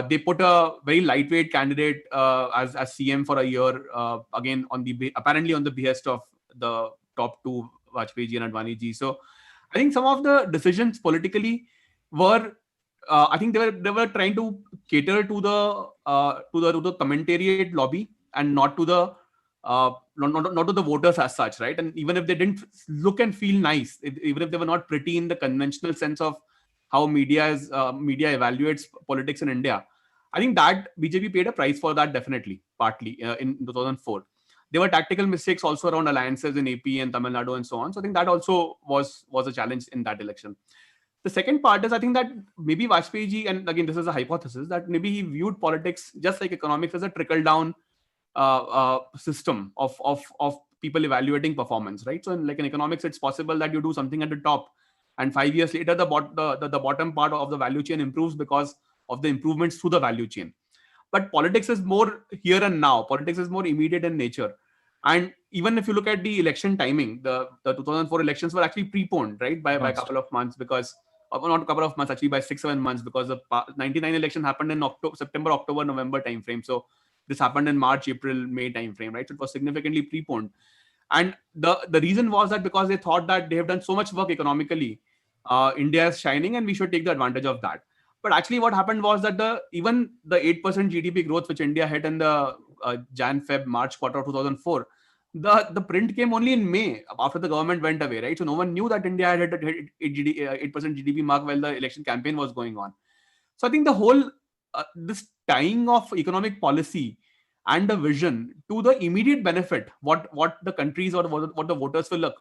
S2: They put a very lightweight candidate as CM for a year, again apparently on the behest of the top two, Vajpayee ji and Advani ji. So I think some of the decisions politically were, I think they were trying to cater to the commentariat lobby, and not to the not to the voters as such, right? And even if they didn't look and feel nice, even if they were not pretty in the conventional sense of how media evaluates politics in India, I think that BJP paid a price for that, definitely, partly in 2004. There were tactical mistakes also around alliances in AP and Tamil Nadu and so on. So I think that also was a challenge in that election. The second part is, I think that maybe Vajpayee ji, and again, this is a hypothesis, that maybe he viewed politics just like economics as a trickle down system of people evaluating performance, right? So in economics, it's possible that you do something at the top, and 5 years later, the bottom part of the value chain improves because of the improvements through the value chain. But politics is more here and now. Politics is more immediate in nature. And even if you look at the election timing, the 2004 elections were actually preponed, right, by a couple of months, because not a couple of months, actually by 6-7 months, because the 99 election happened in September, October, November timeframe. So this happened in March, April, May timeframe, right? So it was significantly preponed. And the reason was that because they thought that they have done so much work economically, India is shining and we should take the advantage of that. But actually what happened was that even the 8% GDP growth which India hit in the Jan, Feb, March quarter of 2004, the print came only in May after the government went away, right? So no one knew that India had hit 8% GDP mark while the election campaign was going on. So I think the whole this tying of economic policy and the vision to the immediate benefit, what the countries or what the voters will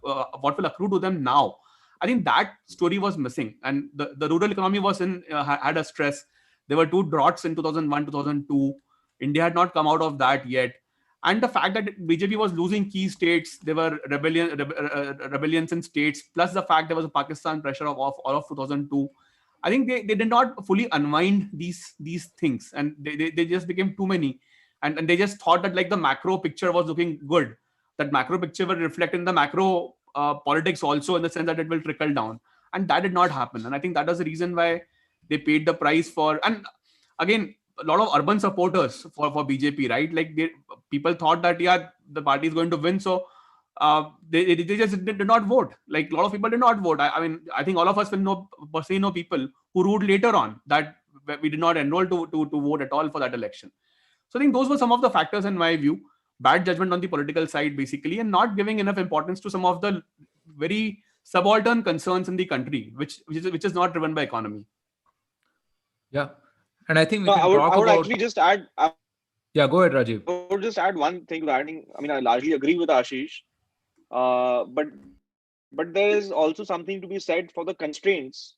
S2: what will accrue to them now, I think that story was missing. And the rural economy was had a stress. There were 2 droughts in 2001, 2002. India had not come out of that yet. And the fact that BJP was losing key states, there were rebellions in states, plus the fact there was a Pakistan pressure of all of 2002. I think they did not fully unwind these things, and they just became too many. And they just thought that like the macro picture was looking good. That macro picture will reflect in the macro politics also, in the sense that it will trickle down. And that did not happen. And I think that was the reason why they paid the price for. And again, a lot of urban supporters for BJP, right? Like people thought that, yeah, the party is going to win. So they just did not vote. Like a lot of people did not vote. I mean, I think all of us will personally know people who ruled later on that we did not enroll to vote at all for that election. So I think those were some of the factors in my view. Bad judgment on the political side, basically, and not giving enough importance to some of the very subaltern concerns in the country, which is not driven by economy.
S1: Yeah. And I think we can talk about...
S3: I would actually just add...
S1: Yeah, go ahead, Rajeev.
S3: I would just add one thing to adding. I mean, I largely agree with Ashish. But there is also something to be said for the constraints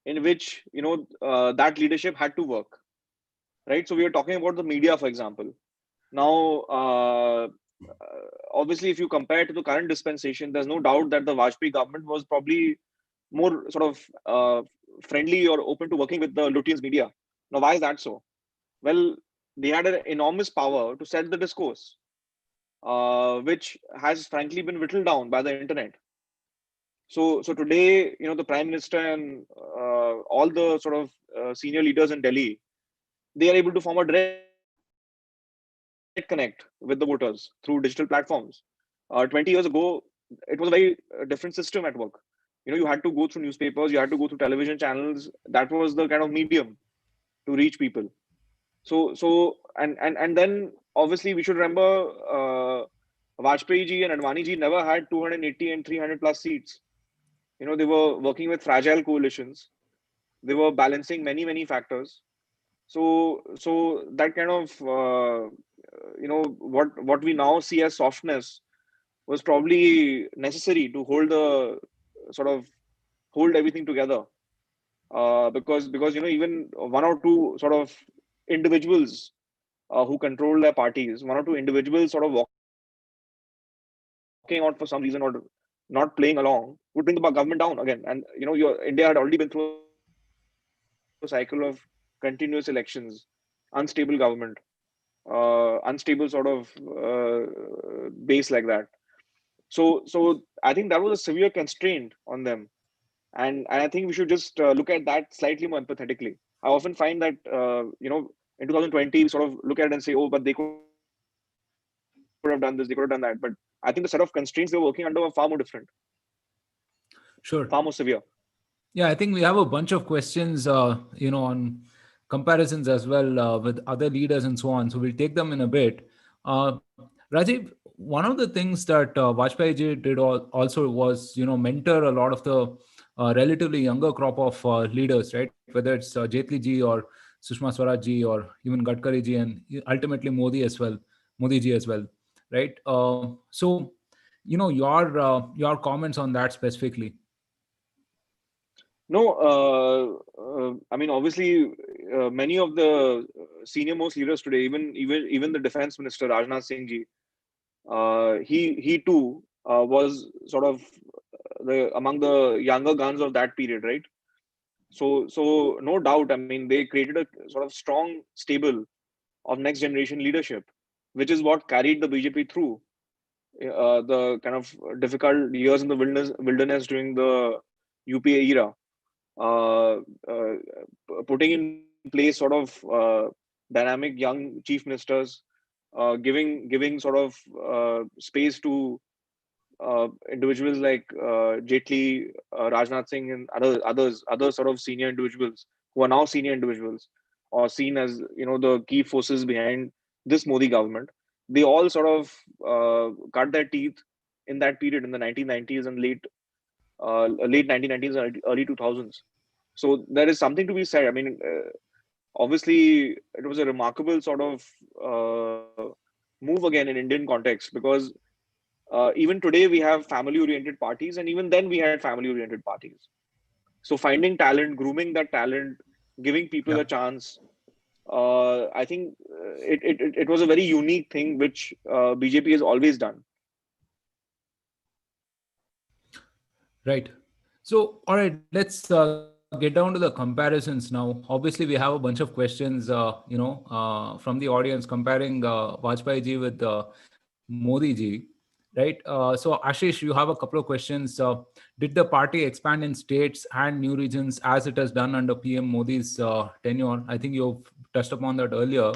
S3: in which, that leadership had to work. Right? So we were talking about the media, for example. Now, obviously, if you compare to the current dispensation, there's no doubt that the Vajpayee government was probably more sort of friendly or open to working with the Lutyens media. Now, why is that so? Well, they had an enormous power to set the discourse, which has frankly been whittled down by the internet. So today, the Prime Minister and all the sort of senior leaders in Delhi, they are able to form a direct connect with the voters through digital platforms. 20 years ago, it was a very different system at work. You had to go through newspapers, you had to go through television channels. That was the kind of medium to reach people. So and then obviously we should remember Vajpayee ji and Advani ji never had 280 and 300 plus seats. They were working with fragile coalitions. They were balancing many factors. So that kind of what we now see as softness was probably necessary to hold everything together. Because even one or two sort of individuals who control their parties, one or two individuals sort of walking out for some reason or not playing along would bring the government down again. And India had already been through a cycle of continuous elections, unstable government, unstable sort of base like that. So I think that was a severe constraint on them. And I think we should just look at that slightly more empathetically. I often find that, in 2020, we sort of look at it and say, oh, but they could have done this, they could have done that. But I think the set of constraints they were working under were far more different.
S1: Sure.
S3: Far more severe.
S1: Yeah, I think we have a bunch of questions, on comparisons as well with other leaders and so on. So we'll take them in a bit. Rajeev, one of the things that Vajpayee ji did also was, mentor a lot of the relatively younger crop of leaders, right? Whether it's Jaitley ji or Sushma Swaraj ji or even Gadkari ji and ultimately Modi ji as well, right? So, your comments on that specifically.
S3: No, I mean, obviously, many of the senior most leaders today, even the defense minister Rajnath Singh ji, he too was sort of the among the younger guns of that period, right? So no doubt, I mean, they created a sort of strong stable of next generation leadership, which is what carried the BJP through the kind of difficult years in the wilderness during the UPA era. uh, uh, Putting in place sort of dynamic young chief ministers, giving sort of space to individuals like Jaitley, Rajnath Singh, and other sort of senior individuals who are now senior individuals or seen as the key forces behind this Modi government. They all sort of cut their teeth in that period in the 1990s and late 1990s and early 2000s. So there is something to be said. I mean, obviously, it was a remarkable sort of move again in Indian context, because even today we have family-oriented parties, and even then we had family-oriented parties. So finding talent, grooming that talent, giving people a chance. I think it was a very unique thing which BJP has always done.
S1: Right. So, all right, let's get down to the comparisons now. Obviously, we have a bunch of questions, from the audience comparing Vajpayee ji with Modi ji, right? So, Ashish, you have a couple of questions. Did the party expand in states and new regions as it has done under PM Modi's tenure? I think you've touched upon that earlier.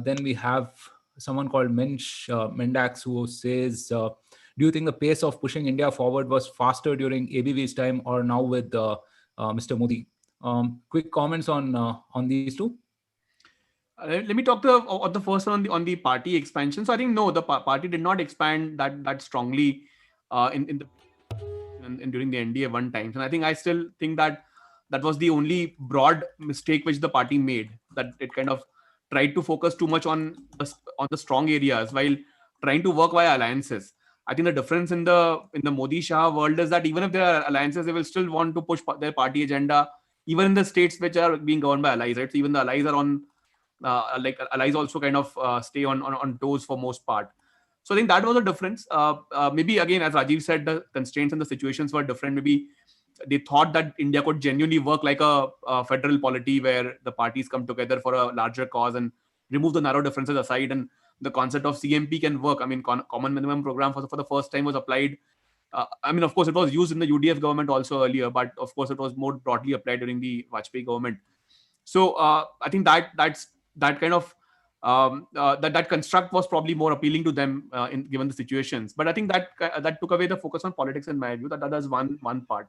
S1: Then we have someone called Mendax who says, do you think the pace of pushing India forward was faster during ABV's time or now with Mr. Modi? Quick comments on these two.
S2: Let me talk on the first one on the party expansion. So I think no, the party did not expand that strongly in during the NDA one time. And I think I still think that was the only broad mistake which the party made, that it kind of tried to focus too much on the strong areas while trying to work via alliances. I think the difference in the Modi Shah world is that even if there are alliances, they will still want to push their party agenda, even in the states which are being governed by allies, right? So even the allies are on allies also kind of stay on toes for most part. So I think that was a difference. Maybe again, as Rajeev said, the constraints and the situations were different. Maybe they thought that India could genuinely work like a federal polity where the parties come together for a larger cause and remove the narrow differences aside, and the concept of CMP can work. I mean, common minimum program for the first time was applied. I mean, of course, it was used in the UDF government also earlier, but of course, it was more broadly applied during the Vajpayee government. So I think that kind of that construct was probably more appealing to them in given the situations. But I think that took away the focus on politics in my view. That is one part.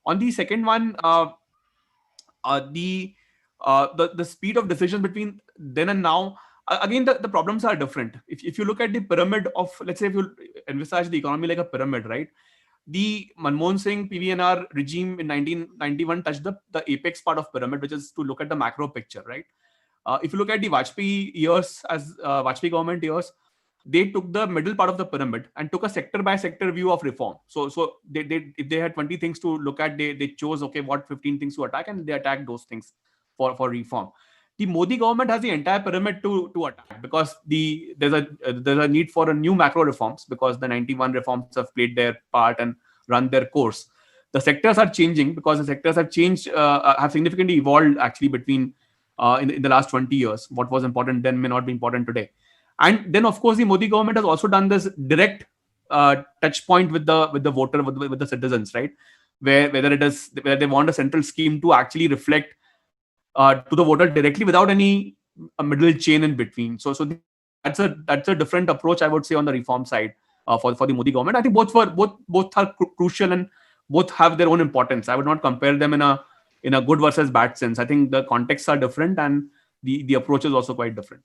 S2: On the second one, the speed of decision between then and now, again the problems are different. If you look at the pyramid of, let's say, if you envisage the economy like a pyramid, right? The Manmohan Singh PVNR regime in 1991 touched the apex part of pyramid, which is to look at the macro picture, right? If you look at the Vajpayee years as Vajpayee government years, they took the middle part of the pyramid and took a sector by sector view of reform. So they if they had 20 things to look at, they chose, okay, what 15 things to attack, and they attacked those things for reform. The Modi government has the entire pyramid to attack, because there's a need for a new macro reforms, because the 91 reforms have played their part and run their course. The sectors are changing because the sectors have changed, have significantly evolved actually between in the last 20 years. What was important then may not be important today. And then, of course, the Modi government has also done this direct touch point with the voter, with the citizens, right? Where they want a central scheme to actually reflect to the voter directly without any middle chain in between. So that's a different approach, I would say, on the reform side for the Modi government. I think both are crucial, and both have their own importance. I would not compare them in a good versus bad sense. I think the contexts are different, and the approach is also quite different.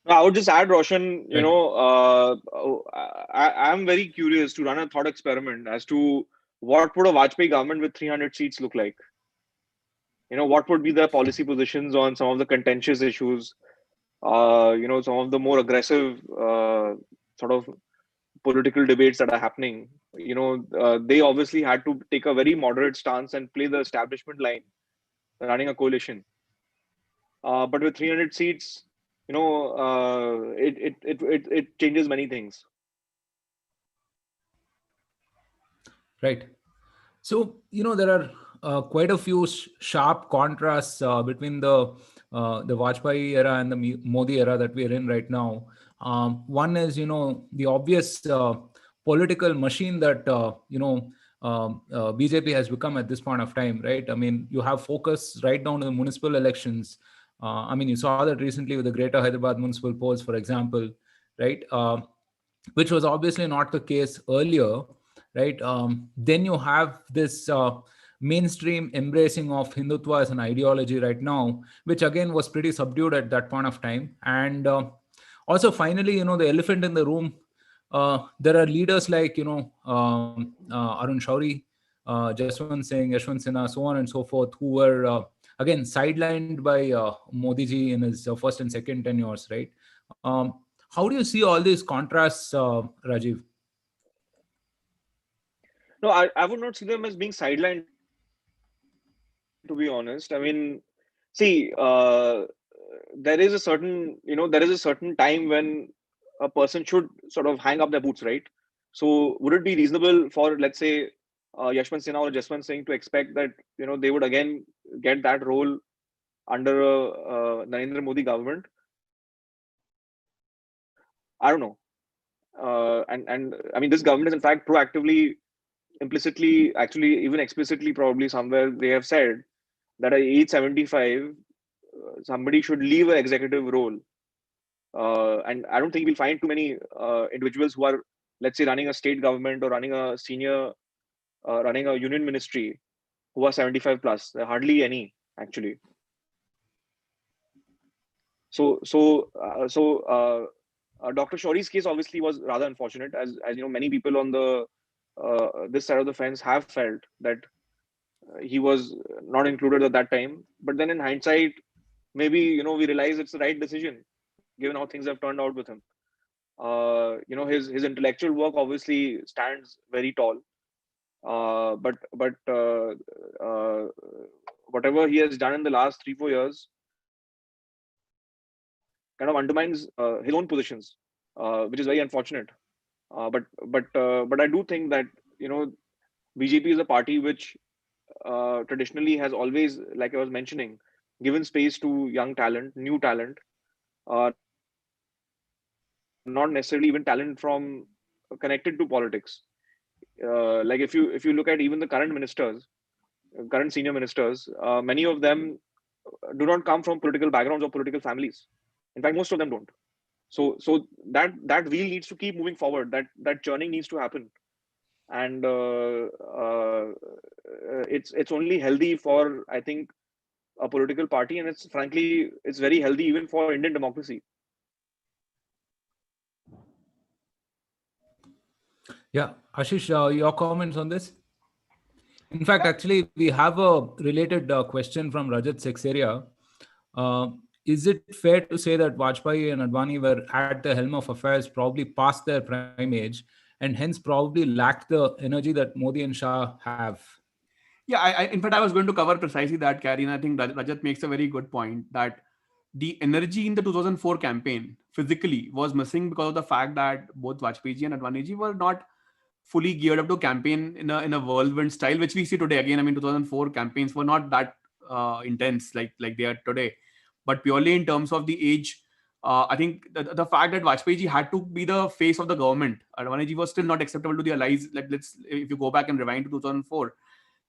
S3: I would just add, Roshan,
S2: Right.
S3: I'm very curious to run a thought experiment as to what would a Vajpayee government with 300 seats look like. What would be their policy positions on some of the contentious issues, some of the more aggressive sort of political debates that are happening. they obviously had to take a very moderate stance and play the establishment line, running a coalition. But with 300 seats, it changes many things.
S1: Right. So, there are quite a few sharp contrasts between the Vajpayee era and the Modi era that we are in right now. One is, the obvious political machine that, BJP has become at this point of time, right? I mean, you have focus right down to the municipal elections. I mean, you saw that recently with the Greater Hyderabad municipal polls, for example, right? Which was obviously not the case earlier, right? Then you have this mainstream embracing of Hindutva as an ideology right now, which again was pretty subdued at that point of time. And also, finally, the elephant in the room, there are leaders like, Arun Shauri, Jaswant Singh, Yashwant Sinha, so on and so forth, who were, again, sidelined by Modi ji in his first and second tenures, right? How do you see all these contrasts, Rajeev?
S3: No, I would not see them as being sidelined, to be honest. I mean, see, there is a certain time when a person should sort of hang up their boots, right? So, would it be reasonable for, let's say, Yashwant Sinha or Jaswant Singh to expect that they would again get that role under a Narendra Modi government? I don't know. And I mean, this government is in fact proactively, implicitly, actually, even explicitly, probably somewhere they have said that at age 75, somebody should leave an executive role. And I don't think we'll find too many individuals who are, let's say, running a state government or running a running a union ministry who are 75 plus. There are hardly any, actually. So Dr. Shauri's case obviously was rather unfortunate, as many people on the this side of the fence have felt that he was not included at that time. But then in hindsight, maybe we realize it's the right decision given how things have turned out with him. His intellectual work obviously stands very tall, but whatever he has done in the last 3-4 years kind of undermines his own positions, which is very unfortunate. But I do think that BJP is a party which traditionally has always, like I was mentioning, given space to young talent, new talent, not necessarily even talent from connected to politics. Like if you look at even the current senior ministers, many of them do not come from political backgrounds or political families. In fact, most of them don't. So that wheel needs to keep moving forward. That churning needs to happen, and it's only healthy for, I think, a political party, and it's very healthy even for Indian democracy.
S1: Yeah, Ashish, your comments on this? In fact, actually, we have a related question from Rajat Sexeria. Is it fair to say that Vajpayee and Advani were at the helm of affairs probably past their prime age and hence probably lacked the energy that Modi and Shah have?
S2: Yeah, in fact, I was going to cover precisely that, Carrie, and I think Rajat makes a very good point that the energy in the 2004 campaign physically was missing because of the fact that both Vajpayee and Advani were not fully geared up to campaign in a whirlwind style, which we see today. Again, I mean, 2004 campaigns were not that intense like they are today, but purely in terms of the age. I think the fact that Vajpayee had to be the face of the government, Advani was still not acceptable to the allies. Like, if you go back and rewind to 2004,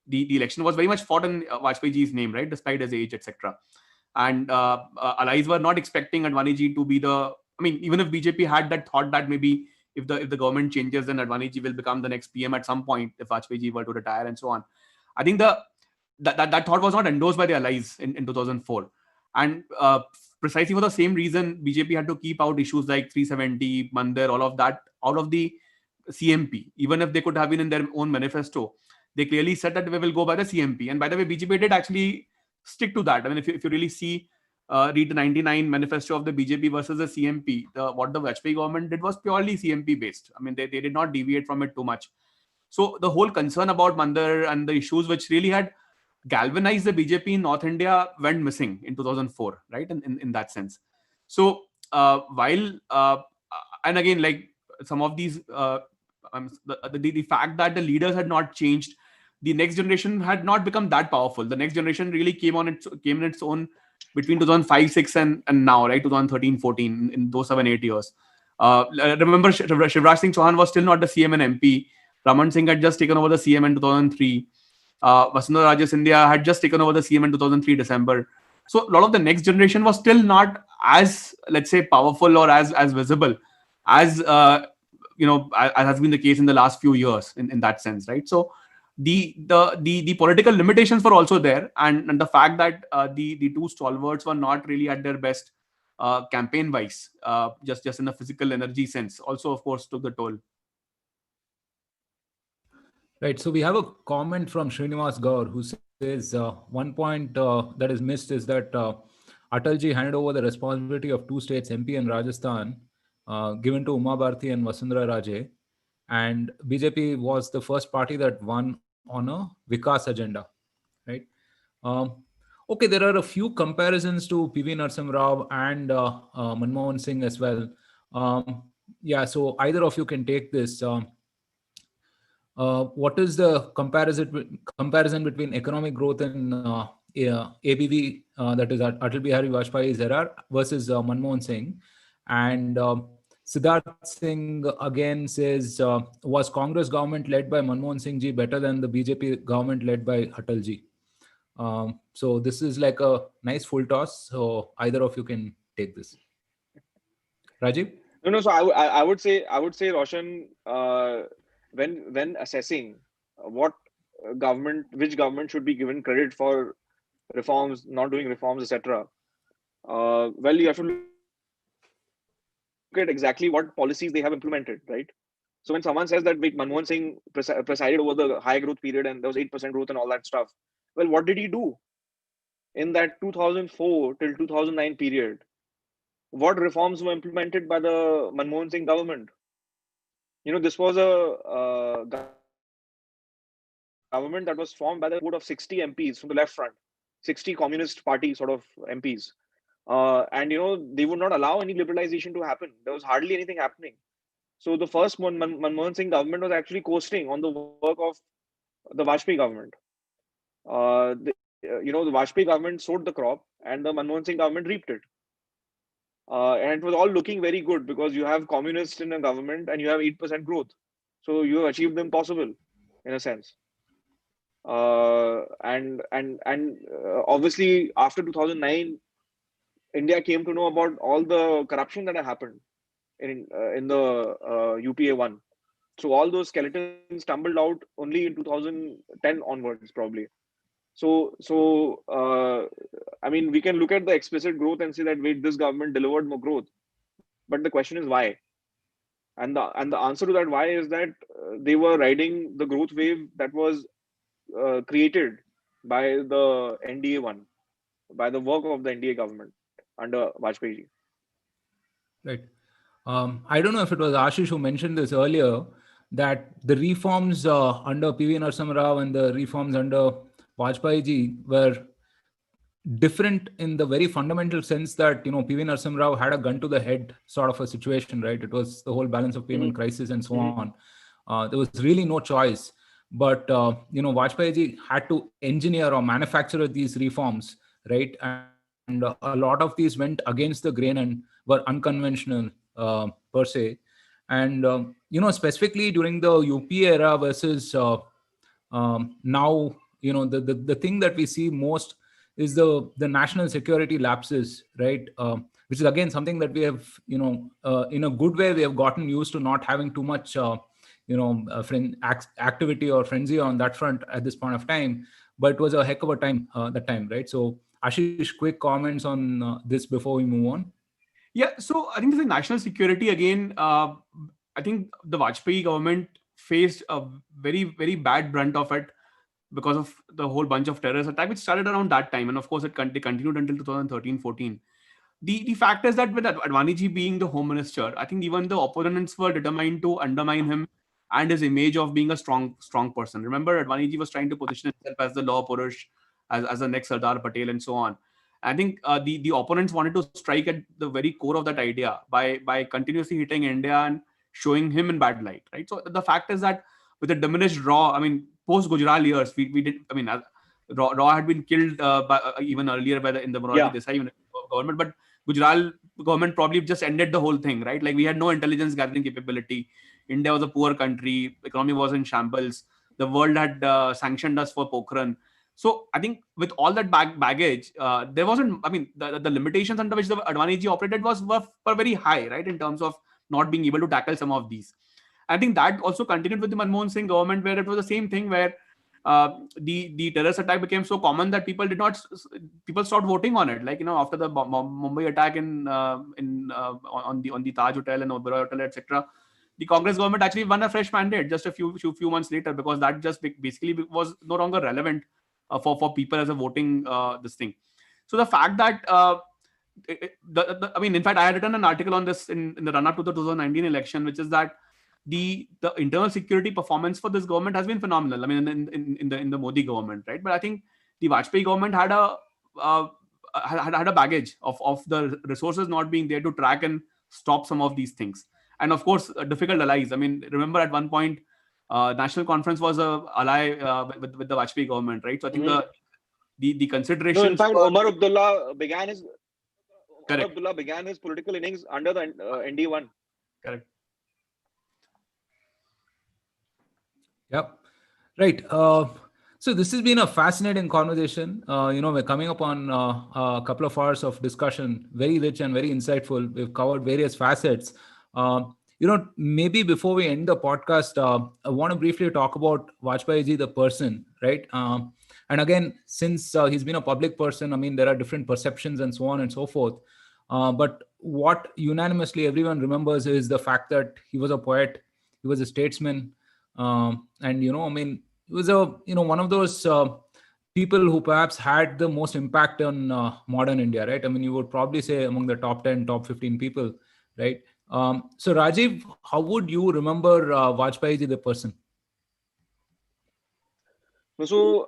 S2: the election was very much fought in Vajpayee's name, right, despite his age, etc. And allies were not expecting Advani to be the. I mean, even if BJP had that thought that maybe if the government changes, then Advani will become the next PM at some point if Vajpayee were to retire and so on. I think that thought was not endorsed by the allies in 2004, and precisely for the same reason, BJP had to keep out issues like 370, Mandir, all of that out of the CMP, even if they could have been in their own manifesto. They clearly said that we will go by the CMP. And by the way, BJP did actually stick to that. I mean, if you really see, read the 99 manifesto of the BJP versus the CMP, what the Vajpayee government did was purely CMP based. I mean, they did not deviate from it too much. So the whole concern about Mandar and the issues which really had galvanized the BJP in North India went missing in 2004, right? In that sense. So while and again, like some of these, the fact that the leaders had not changed, the next generation had not become that powerful. The next generation really came in its own between 2005, 6 and now, right? 2013, 14, in those 7, 8 years. Remember, Shivraj Singh Chauhan was still not the CM and MP. Raman Singh had just taken over the CM in 2003. Vasundhara Raje Scindia had just taken over the CM in 2003 December. So a lot of the next generation was still not as, let's say, powerful or as visible as as has been the case in the last few years in that sense, right? So the political limitations were also there, and the fact that the two stalwarts were not really at their best campaign wise, just in the physical energy sense, also of course took the toll.
S1: Right. So we have a comment from Srinivas Gaur who says one point that is missed is that Atalji handed over the responsibility of 2 states, MP and Rajasthan, given to Uma Bharti and Vasundhara Raje. And BJP was the first party that won on a Vikas agenda. Right. Okay, there are a few comparisons to PV Narasimha Rao and Manmohan Singh as well. Yeah, so either of you can take this. What is the comparison between economic growth in ABV, that is Atal Bihari Vajpayee's era, versus Manmohan Singh? And Siddharth Singh again says, was Congress government led by Manmohan Singh ji better than the BJP government led by Atal ji? So this is like a nice full toss. So either of you can take this. Rajeev?
S3: No. So I would say, Roshan, when assessing what which government should be given credit for reforms, not doing reforms, etc. Well, you have to look at exactly what policies they have implemented, right? So when someone says that Manmohan Singh presided over the high growth period and there was 8% growth and all that stuff, well, what did he do in that 2004 till 2009 period? What reforms were implemented by the Manmohan Singh government? This was a government that was formed by the vote of 60 MPs from the left front, 60 Communist Party sort of MPs. And they would not allow any liberalization to happen. There was hardly anything happening. So the first Manmohan Singh government was actually coasting on the work of the Vajpayee government. The Vajpayee government sowed the crop and the Manmohan Singh government reaped it. And it was all looking very good because you have communists in a government and you have 8% growth. So you have achieved the impossible in a sense. And obviously after 2009, India came to know about all the corruption that had happened in the UPA 1. So all those skeletons tumbled out only in 2010 onwards, probably. So I mean, we can look at the explicit growth and say that, wait, this government delivered more growth. But the question is why? And the answer to that why is that they were riding the growth wave that was created by the NDA 1, by the work of the NDA government under Vajpayee.
S1: Right. I don't know if it was Ashish who mentioned this earlier, that the reforms under PV Narasimha Rao and the reforms under Vajpayee ji were different in the very fundamental sense that, PV Narasimha Rao had a gun to the head sort of a situation, right? It was the whole balance of payment crisis and so on. There was really no choice. But, Vajpayee ji had to engineer or manufacture these reforms, right? And a lot of these went against the grain and were unconventional per se. And, specifically during the UPA era versus now, the thing that we see most is the national security lapses, right? Which is again something that we have, in a good way, we have gotten used to not having too much, activity or frenzy on that front at this point of time. But it was a heck of a time that time, right? So Ashish, quick comments on this before we move on.
S2: Yeah, so I think the national security again. I think the Vajpayee government faced a very, very bad brunt of it because of the whole bunch of terrorist attack which started around that time, and of course they continued until 2013-14. The fact is that with Advani ji being the home minister, I think even the opponents were determined to undermine him and his image of being a strong person. Remember, Advani ji was trying to position himself as the law Purush, as the next Sardar Patel, and so on. I think the opponents wanted to strike at the very core of that idea by continuously hitting India and showing him in bad light, right? So the fact is that with the diminished Raw, I mean, post Gujral years, we did. I mean, Raw had been killed even earlier in the Morarji Desai government, but Gujral government probably just ended the whole thing, right? Like we had no intelligence gathering capability. India was a poor country. Economy was in shambles. The world had sanctioned us for Pokhran. So I think with all that baggage, there wasn't. I mean, the limitations under which the Advani ji operated were very high, right? In terms of not being able to tackle some of these. I think that also continued with the Manmohan Singh government, where it was the same thing, where the terrorist attack became so common that people stopped voting on it. Like, after the Mumbai attack on the Taj Hotel and Oberoi Hotel, etc., the Congress government actually won a fresh mandate just a few months later, because that just basically was no longer relevant for people as a voting this thing. So the fact that I mean, in fact, I had written an article on this in the run-up to the 2019 election, which is that the internal security performance for this government has been phenomenal. I mean, in the Modi government, right? But I think the Vajpayee government had a baggage of the resources not being there to track and stop some of these things, and of course, difficult allies. I mean, remember at one point, National Conference was a ally with the Vajpayee government, right? So I think the considerations.
S3: No, in fact, Omar Abdullah began his political innings under the ND1.
S2: Correct.
S1: Yep. Right. So this has been a fascinating conversation. We're coming up on a couple of hours of discussion, very rich and very insightful. We've covered various facets. Maybe before we end the podcast, I want to briefly talk about Vajpayee ji, the person, right? And again, since he's been a public person, I mean, there are different perceptions and so on and so forth. But what unanimously everyone remembers is the fact that he was a poet, he was a statesman, and I mean, he was one of those people who perhaps had the most impact on modern India, right? I mean, you would probably say among the top 10, top 15 people, right? So Rajeev, how would you remember Vajpayee ji, the person?
S3: So,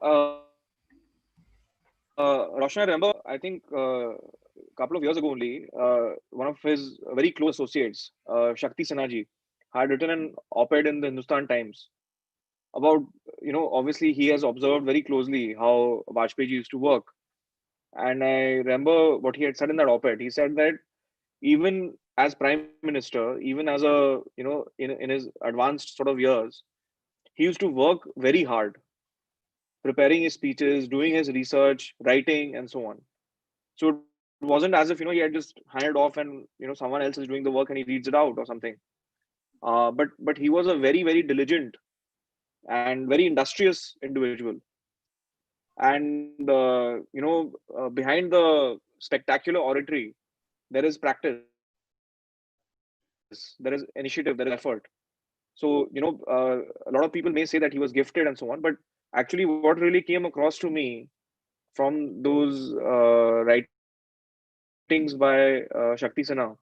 S3: Roshan, I remember, I think a couple of years ago only, one of his very close associates, Shakti Sinha ji, had written an op-ed in the Hindustan Times about, obviously he has observed very closely how Vajpayee ji used to work. And I remember what he had said in that op-ed. He said that even as Prime Minister, even as in his advanced sort of years, he used to work very hard, preparing his speeches, doing his research, writing, and so on. So it wasn't as if he had just handed off and someone else is doing the work and he reads it out or something. But he was a very, very diligent and very industrious individual. And behind the spectacular oratory, there is practice, there is initiative, there is effort. So a lot of people may say that he was gifted and so on, but actually what really came across to me from those writings by Shakti Sinha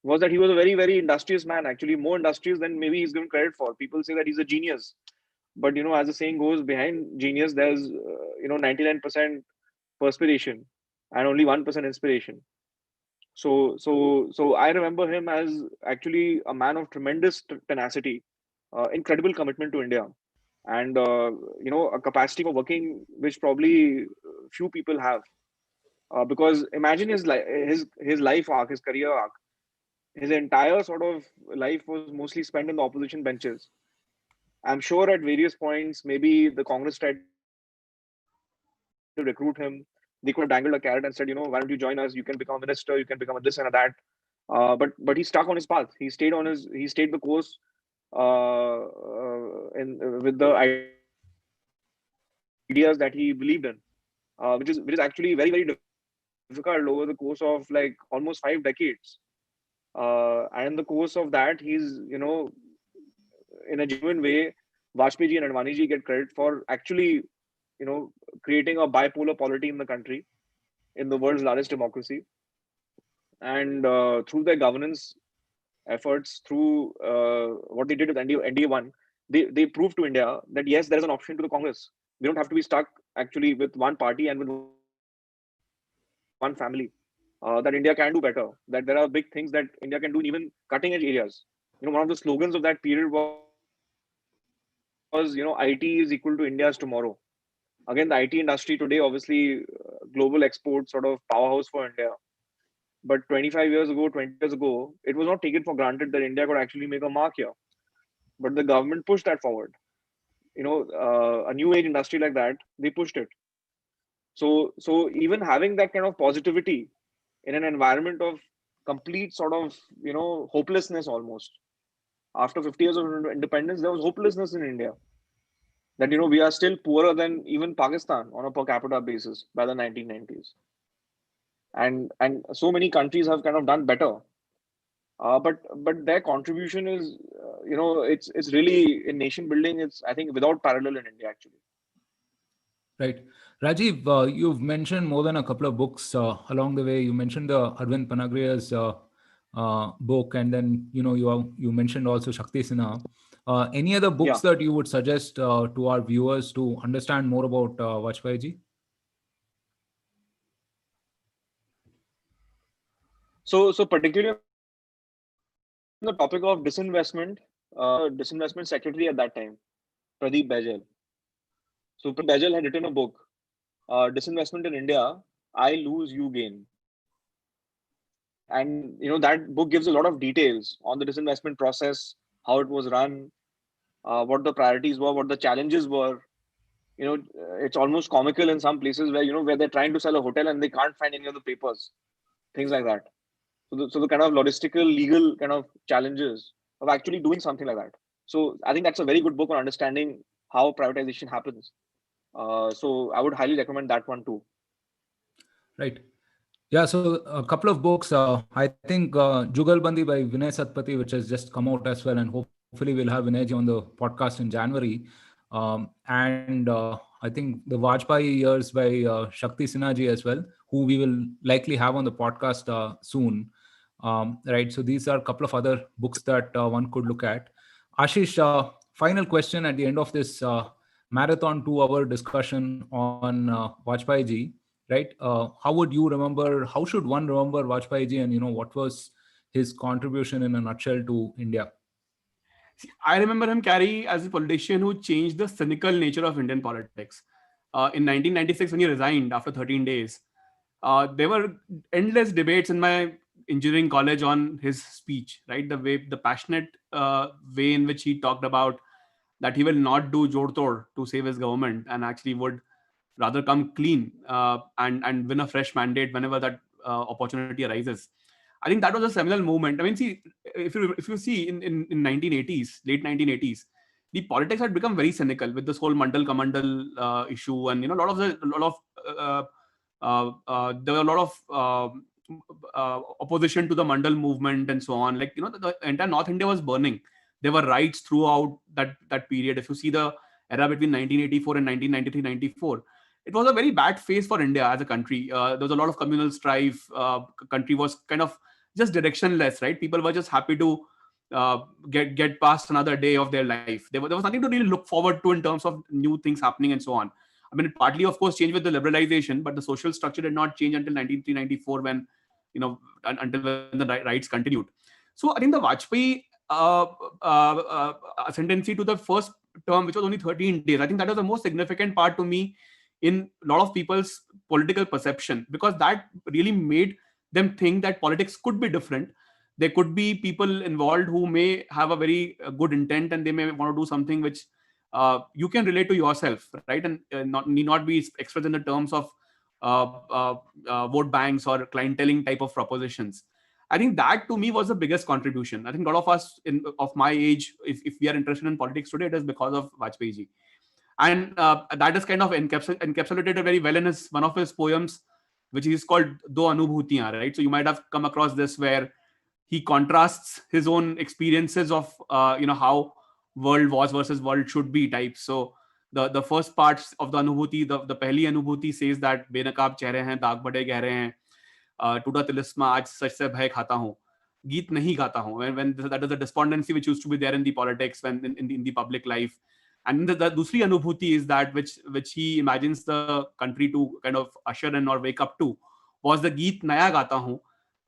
S3: was that he was a very, very industrious man, actually more industrious than maybe he's given credit for. People say that he's a genius, but as the saying goes, behind genius there's 99% perspiration and only 1% inspiration. So I remember him as actually a man of tremendous tenacity, incredible commitment to India, and a capacity for working which probably few people have. Because imagine his life arc, his career arc, his entire sort of life was mostly spent in the opposition benches. I'm sure at various points, maybe the Congress tried to recruit him. They could have dangled a carrot and said, why don't you join us? You can become a minister, you can become a this and a that. But he stuck on his path. He stayed the course with the ideas that he believed in, which is actually very, very difficult over the course of like almost 5 decades. And in the course of that, he's in a genuine way, Vajpayee ji and Advani ji get credit for actually creating a bipolar polity in the country, in the world's largest democracy. And through their governance efforts, through what they did with ND1, they proved to India that yes, there is an option to the Congress. We don't have to be stuck actually with one party and with one family. That India can do better. That there are big things that India can do in even cutting edge areas. One of the slogans of that period was, IT is equal to India's tomorrow. Again, the IT industry today, obviously, global exports sort of powerhouse for India. But 25 years ago, 20 years ago, it was not taken for granted that India could actually make a mark here. But the government pushed that forward. A new age industry like that, they pushed it. So even having that kind of positivity in an environment of complete sort of hopelessness almost. After 50 years of independence, there was hopelessness in India. That we are still poorer than even Pakistan on a per capita basis by the 1990s. And so many countries have kind of done better. But their contribution is, it's really in nation building. It's, I think, without parallel in India actually.
S1: Right. Rajeev, you've mentioned more than a couple of books along the way. You mentioned the Arvind Panagriya's book, and then you mentioned also Shakti Sinha. Any other books
S3: Yeah.
S1: that you would suggest to our viewers to understand more about Vajpayee ji?
S3: So particularly on the topic of disinvestment, disinvestment secretary at that time, Pradeep Baijal. So Pradeep Baijal had written a book, Disinvestment in India, I Lose, You Gain. And that book gives a lot of details on the disinvestment process, how it was run, what the priorities were, what the challenges were. It's almost comical in some places where they're trying to sell a hotel and they can't find any of the papers, things like that. So the kind of logistical, legal kind of challenges of actually doing something like that. So I think that's a very good book on understanding how privatization happens. So I would highly recommend that one too.
S1: Right. Yeah, so a couple of books. I think Jugalbandi by Vinay Satpathy, which has just come out as well, and hopefully we'll have Vinay ji on the podcast in January. And I think the Vajpayee years by Shakti Sinha ji as well, who we will likely have on the podcast soon. Right. So these are a couple of other books that one could look at. Ashish, final question at the end of this marathon 2-hour discussion on Vajpayee ji. Right? How would you remember? How should one remember Vajpayee ji, and what was his contribution in a nutshell to India?
S2: See, I remember him, Carey, as a politician who changed the cynical nature of Indian politics. In 1996, when he resigned after 13 days, there were endless debates in my engineering college on his speech. Right, the passionate way in which he talked about that he will not do jod tod to save his government and actually would rather come clean and win a fresh mandate whenever that opportunity arises. I think that was a seminal movement. I mean, see, if you see in 1980s, late 1980s, the politics had become very cynical with this whole Mandal Kamandal issue, and there were a lot of opposition to the Mandal movement and so on. Like the entire North India was burning. There were riots throughout that period. If you see the era between 1984 and 1993-94, it was a very bad phase for India as a country. There was a lot of communal strife. Country was kind of just directionless, right? People were just happy to get past another day of their life. There was nothing to really look forward to in terms of new things happening and so on. I mean, it partly, of course, changed with the liberalization, but the social structure did not change until 1994 when, until when the riots continued. So I think the Vajpayee ascendancy to the first term, which was only 13 days, I think that was the most significant part to me in a lot of people's political perception, because that really made them think that politics could be different. There could be people involved who may have a very good intent, and they may want to do something which you can relate to yourself, right? And need not be expressed in the terms of vote banks or clienteling type of propositions. I think that to me was the biggest contribution. I think a lot of us of my age, if we are interested in politics today, it is because of Vajpayee ji. And that is kind of encapsulated very well in one of his poems, which is called Do Anubhutiyan, right? So you might have come across this, where he contrasts his own experiences of how world was versus world should be type. So the first parts of the Anubhuti, the pehli Anubhuti says that बेनकाब चेहरे हैं दाग बड़े गहरे हैं टूटा तिलिस्मा आज सच से भय खाता हूँ. गीत नहीं गाता हूँ, when that is the despondency which used to be there in the politics, when in the public life. And the दूसरी अनुभूति is that which he imagines the country to kind of usher in or wake up to was the गीत नया गाता हूँ,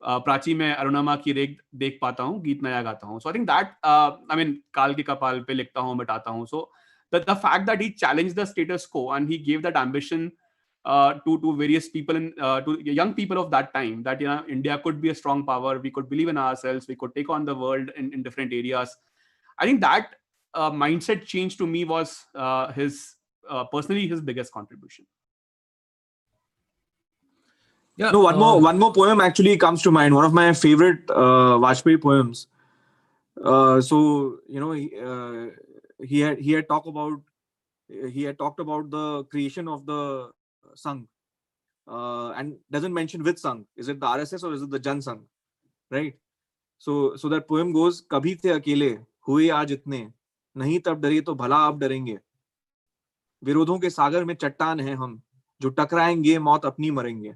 S2: प्राची में अरुणिमा की रेख देख पाता हूँ, गीत नया गाता हूँ. So I think that I mean काल के कपाल पे लिखता हूँ मिटाता हूँ. So the fact that he challenged the status quo and he gave that ambition to various people to young people of that time, that India could be a strong power, we could believe in ourselves, we could take on the world in different areas. I think that mindset change to me was his personally his biggest contribution.
S1: Yeah.
S4: No, one more poem actually comes to mind. One of my favorite Vajpayee poems. So he had talked about the creation of the Sangh, and doesn't mention which Sangh. Is it the RSS or is it the Jan Sangh? Right. So that poem goes, कभी थे अकेले हुए आज इतने, नहीं तब डरे तो भला अब डरेंगे, विरोधों के सागर में चट्टान हैं हम, जो टकराएंगे मौत अपनी मरेंगे.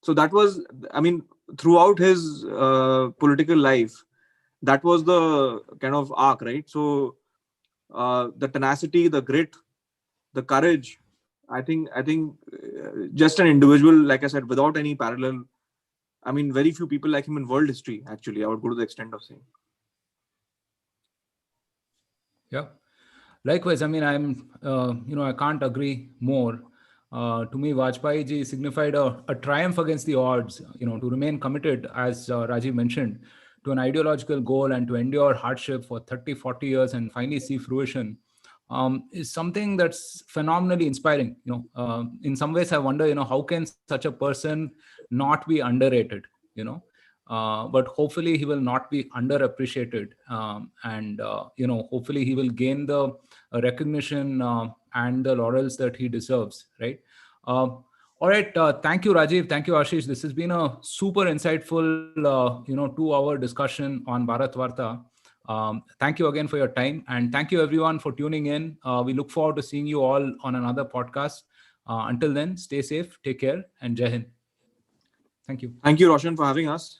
S4: So that was, I mean, throughout his political life, that was the kind of arc, right? So the tenacity, the grit, the courage, I think just an individual, like I said, without any parallel. I mean, very few people like him in world history, actually, I would go to the extent of saying.
S1: Yeah. Likewise, I mean, I can't agree more. To me, Vajpayee ji signified a triumph against the odds, to remain committed, as Rajeev mentioned, to an ideological goal and to endure hardship for 30, 40 years and finally see fruition, is something that's phenomenally inspiring. In some ways, I wonder, how can such a person not be underrated, but hopefully he will not be underappreciated, and hopefully he will gain the recognition and the laurels that he deserves, right? All right, thank you, Rajeev, thank you, Ashish. This has been a super insightful 2-hour discussion on Bharat Varta. Thank you again for your time, and thank you everyone for tuning in. We look forward to seeing you all on another podcast. Until then, stay safe, take care, and Jai Hind. Thank you.
S4: Thank you, Roshan, for having us.